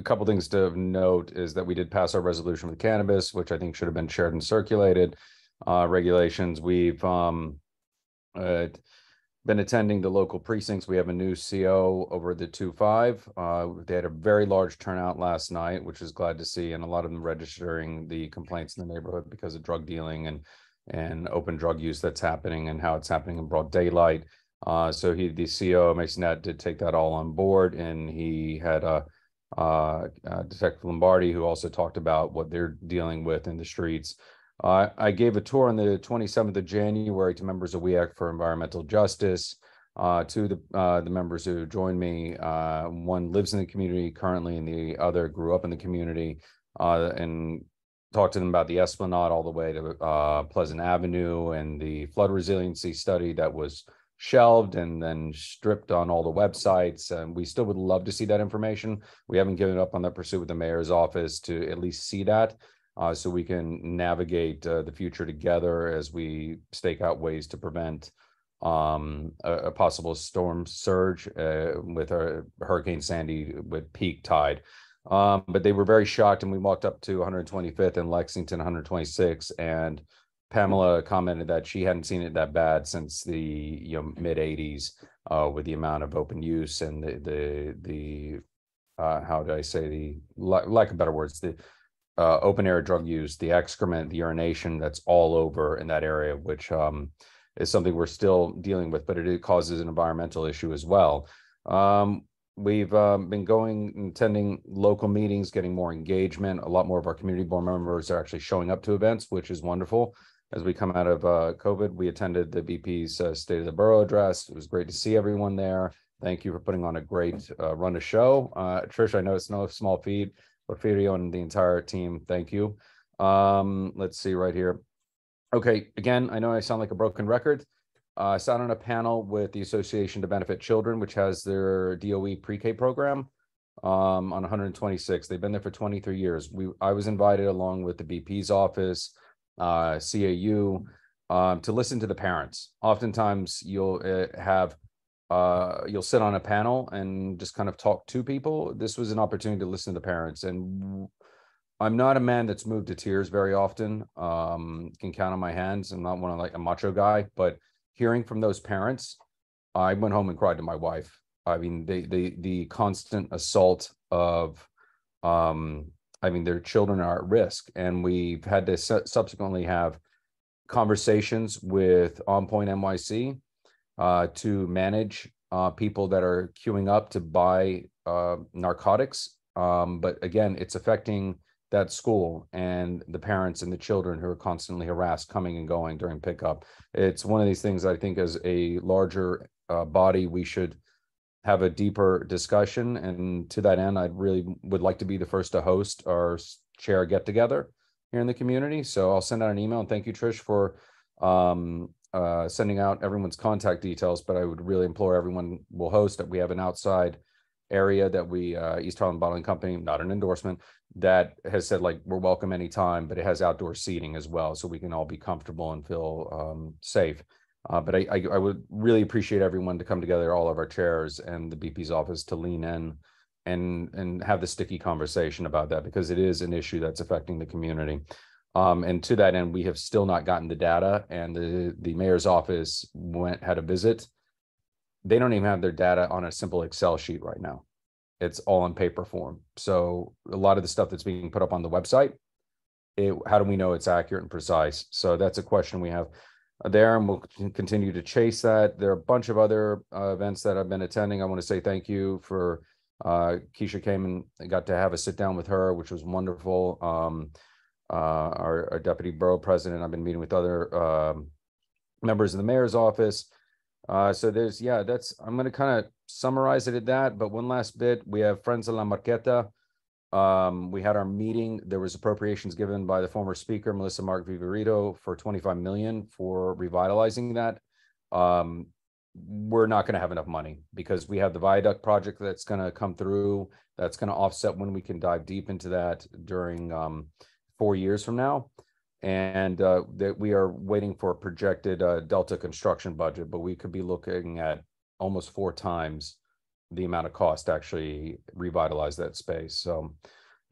couple things to note is that we did pass our resolution with cannabis, which I think should have been shared and circulated. Regulations. We've been attending the local precincts. We have a new CO over the 2-5. They had a very large turnout last night, which is glad to see, and a lot of them registering the complaints in the neighborhood because of drug dealing and open drug use that's happening and how it's happening in broad daylight. So the CO, Mason Nat, did take that all on board, and he had Detective Lombardi, who also talked about what they're dealing with in the streets. I gave a tour on the 27th of January to members of WEAC for Environmental Justice. To the members who joined me, one lives in the community currently, and the other grew up in the community, and talked to them about the Esplanade all the way to Pleasant Avenue and the flood resiliency study that was shelved and then stripped on all the websites. And we still would love to see that information. We haven't given up on that pursuit with the mayor's office to at least see that, so we can navigate the future together as we stake out ways to prevent a possible storm surge with Hurricane Sandy with peak tide. But they were very shocked, and we walked up to 125th and Lexington 126, and Pamela commented that she hadn't seen it that bad since the mid 80s, with the amount of open use and the how do I say, the lack of better words, the open air drug use, the excrement, the urination that's all over in that area, which is something we're still dealing with, but it causes an environmental issue as well. We've been going and attending local meetings, getting more engagement. A lot more of our community board members are actually showing up to events, which is wonderful. As we come out of COVID, we attended the VP's State of the Borough address. It was great to see everyone there. Thank you for putting on a great run of show. Trish, I know it's no small feat, but Firio and the entire team, thank you. Let's see right here. Okay, again, I know I sound like a broken record. I sat on a panel with the Association to Benefit Children, which has their DOE pre-K program on 126. They've been there for 23 years. I was invited along with the BP's office, CAU, to listen to the parents. Oftentimes you'll you'll sit on a panel and just kind of talk to people. This was an opportunity to listen to the parents, and I'm not a man that's moved to tears very often. Can count on my hands. I'm not one of like a macho guy, but hearing from those parents, I went home and cried to my wife. I mean, the constant assault of, I mean, their children are at risk, and we've had to subsequently have conversations with On Point NYC to manage people that are queuing up to buy narcotics. But again, it's affecting that school and the parents and the children who are constantly harassed coming and going during pickup. It's one of these things I think as a larger body, we should have a deeper discussion. And to that end, I really would like to be the first to host our chair get together here in the community. So I'll send out an email, and thank you, Trish, for sending out everyone's contact details. But I would really implore everyone will host that. We have an outside area that we, East Harlem Bottling Company, not an endorsement, that has said like we're welcome anytime, but it has outdoor seating as well, so we can all be comfortable and feel safe. But I would really appreciate everyone to come together, all of our chairs and the BP's office, to lean in and have the sticky conversation about that, because it is an issue that's affecting the community. And to that end, we have still not gotten the data, and the mayor's office had a visit. They don't even have their data on a simple Excel sheet right now. It's all in paper form. So a lot of the stuff that's being put up on the website, how do we know it's accurate and precise? So that's a question we have there, and we'll continue to chase that. There are a bunch of other events that I've been attending. I want to say thank you for Keisha came and got to have a sit down with her, which was wonderful. Our deputy borough president, I've been meeting with other members of the mayor's office. So there's, I'm going to kind of summarize it at that. But one last bit, we have Friends of La Marqueta. We had our meeting. There was appropriations given by the former speaker, Melissa Mark Viverito, for $25 million for revitalizing that. We're not going to have enough money because we have the viaduct project that's going to come through. That's going to offset when we can dive deep into that during 4 years from now. And that we are waiting for a projected Delta construction budget, but we could be looking at almost 4 times the amount of cost to actually revitalize that space. So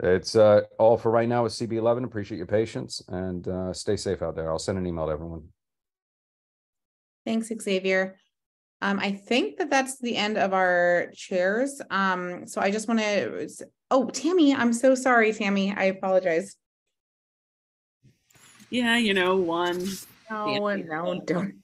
it's all for right now with CB11. Appreciate your patience, and stay safe out there. I'll send an email to everyone. Thanks, Xavier. I think that's the end of our chairs. So I just want to, Tammy, I'm so sorry, Tammy. I apologize. Yeah, one No, don't.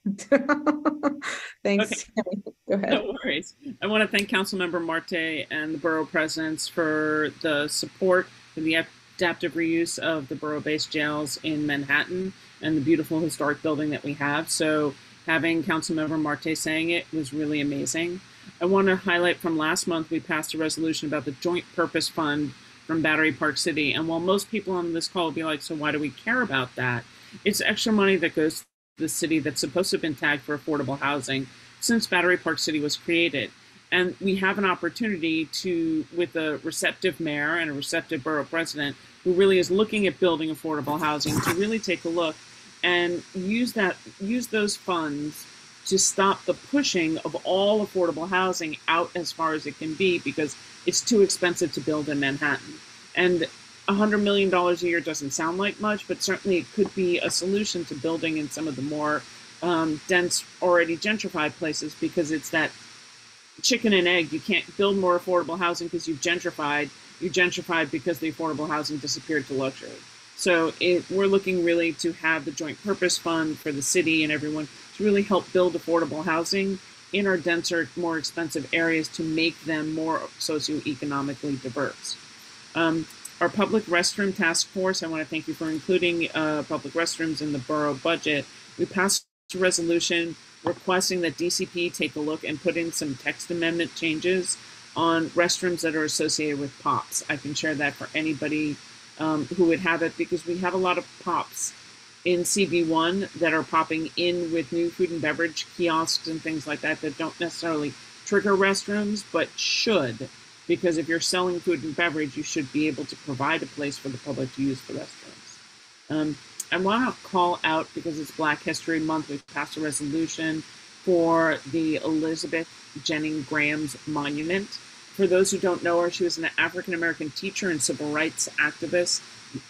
Thanks. Okay. Go ahead. No worries. I want to thank Councilmember Marte and the borough presidents for the support for the adaptive reuse of the borough-based jails in Manhattan and the beautiful historic building that we have. So having Councilmember Marte saying it was really amazing. I want to highlight from last month, we passed a resolution about the Joint Purpose Fund from Battery Park City. And while most people on this call will be like, so why do we care about that? It's extra money that goes to the city that's supposed to have been tagged for affordable housing since Battery Park City was created. And we have an opportunity to, with a receptive mayor and a receptive borough president who really is looking at building affordable housing, to really take a look and use those funds to stop the pushing of all affordable housing out as far as it can be, because it's too expensive to build in Manhattan. And $100 million a year doesn't sound like much, but certainly it could be a solution to building in some of the more dense, already gentrified places, because it's that chicken and egg. You can't build more affordable housing because you've gentrified. You gentrified because the affordable housing disappeared to luxury. So we're looking really to have the Joint Purpose Fund for the city and everyone to really help build affordable housing in our denser, more expensive areas to make them more socioeconomically diverse. Our public restroom task force, I want to thank you for including public restrooms in the borough budget. We passed a resolution requesting that DCP take a look and put in some text amendment changes on restrooms that are associated with POPs. I can share that for anybody who would have it, because we have a lot of POPs in CB1 that are popping in with new food and beverage kiosks and things like that that don't necessarily trigger restrooms, but should, because if you're selling food and beverage, you should be able to provide a place for the public to use the restrooms. I want to call out, because it's Black History Month, we've passed a resolution for the Elizabeth Jennings Graham's Monument. For those who don't know her, she was an African-American teacher and civil rights activist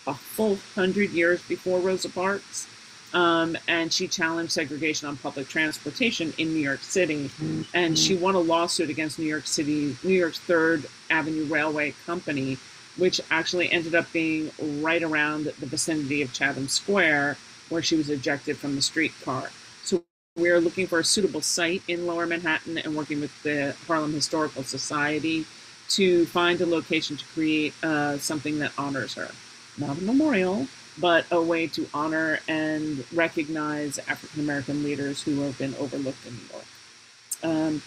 a full 100 years before Rosa Parks. And she challenged segregation on public transportation in New York City. And she won a lawsuit against New York's 3rd Avenue Railway Company, which actually ended up being right around the vicinity of Chatham Square, where she was ejected from the streetcar. So we're looking for a suitable site in Lower Manhattan and working with the Harlem Historical Society to find a location to create something that honors her. Not a memorial, but a way to honor and recognize African-American leaders who have been overlooked in New York.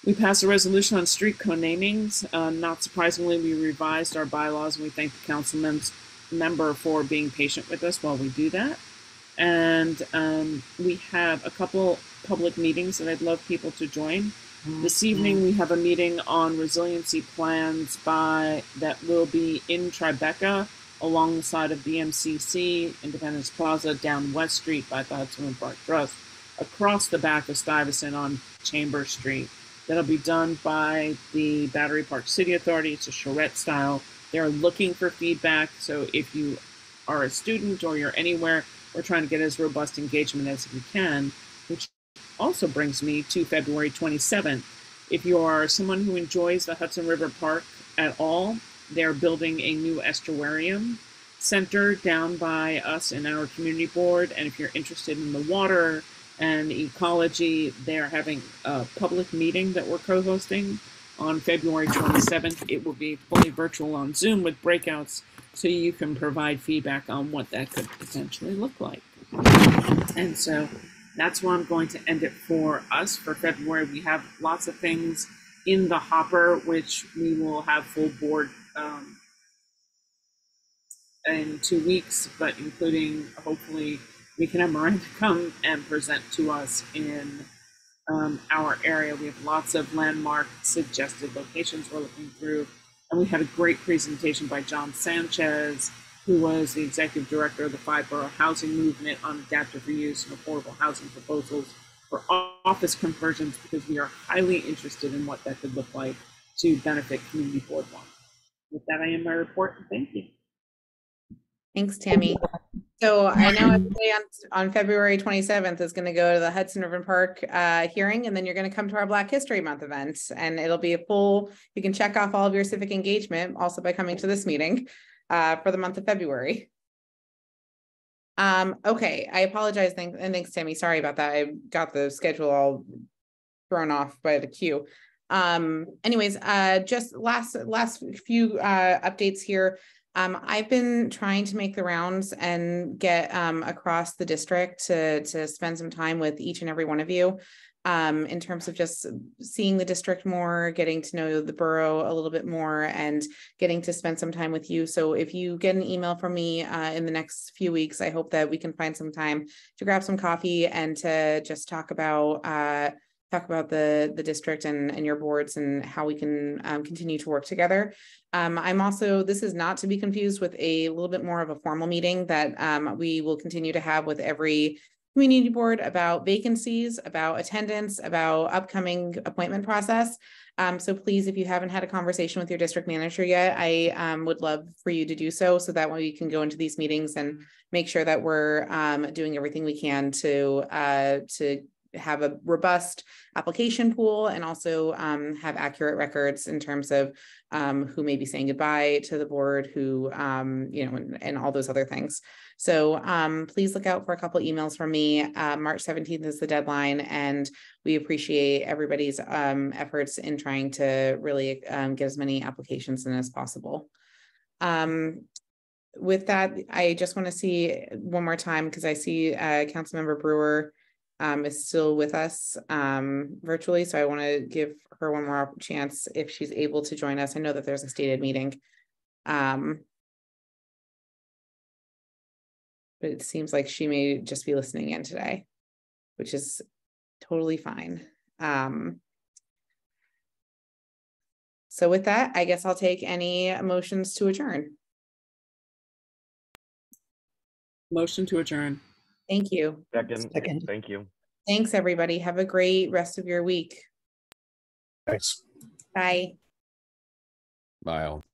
We passed a resolution on street co-namings. Not surprisingly, we revised our bylaws, and we thank the council member for being patient with us while we do that. And we have a couple public meetings that I'd love people to join. This evening, we have a meeting on resiliency plans that will be in Tribeca, along the side of BMCC, Independence Plaza, down West Street by the Hudson River Park Trust, across the back of Stuyvesant on Chambers Street. That'll be done by the Battery Park City Authority. It's a charrette style. They're looking for feedback. So if you are a student or you're anywhere, we're trying to get as robust engagement as we can, which also brings me to February 27th. If you are someone who enjoys the Hudson River Park at all, they're building a new estuarium center down by us in our community board. And if you're interested in the water and ecology, they're having a public meeting that we're co-hosting on February 27th. It will be fully virtual on Zoom with breakouts, so you can provide feedback on what that could potentially look like. And so that's where I'm going to end it for us for February. We have lots of things in the hopper, which we will have full board in 2 weeks, but including, hopefully, we can have Miranda come and present to us in our area. We have lots of landmark suggested locations we're looking through. And we had a great presentation by John Sanchez, who was the executive director of the 5-borough housing movement on adaptive reuse and affordable housing proposals for office conversions, because we are highly interested in what that could look like to benefit Community Board 1. With that, I end my report, and thank you. Thanks, Tammy. So I know everybody on February 27th is going to go to the Hudson River Park hearing, and then you're going to come to our Black History Month event, and it'll be a full, you can check off all of your civic engagement also by coming to this meeting for the month of February. Okay, I apologize. Thanks, Tammy. Sorry about that. I got the schedule all thrown off by the queue. Anyways, just last few updates here. I've been trying to make the rounds and get across the district to spend some time with each and every one of you. In terms of just seeing the district more, getting to know the borough a little bit more, and getting to spend some time with you. So if you get an email from me in the next few weeks, I hope that we can find some time to grab some coffee and to just talk about the district and your boards and how we can continue to work together. I'm also, this is not to be confused with a little bit more of a formal meeting that we will continue to have with every community board about vacancies, about attendance, about upcoming appointment process. So please, if you haven't had a conversation with your district manager yet, I would love for you to do so that way we can go into these meetings and make sure that we're doing everything we can to have a robust application pool and also have accurate records in terms of who may be saying goodbye to the board, who, and all those other things. So please look out for a couple emails from me. March 17th is the deadline, and we appreciate everybody's efforts in trying to really get as many applications in as possible. With that, I just want to see one more time, because I see Councilmember Brewer is still with us virtually. So I want to give her one more chance if she's able to join us. I know that there's a stated meeting. But it seems like she may just be listening in today, which is totally fine. So with that, I guess I'll take any motions to adjourn. Motion to adjourn. Thank you. Second. Thank you. Thanks, everybody. Have a great rest of your week. Thanks. Bye. Bye all.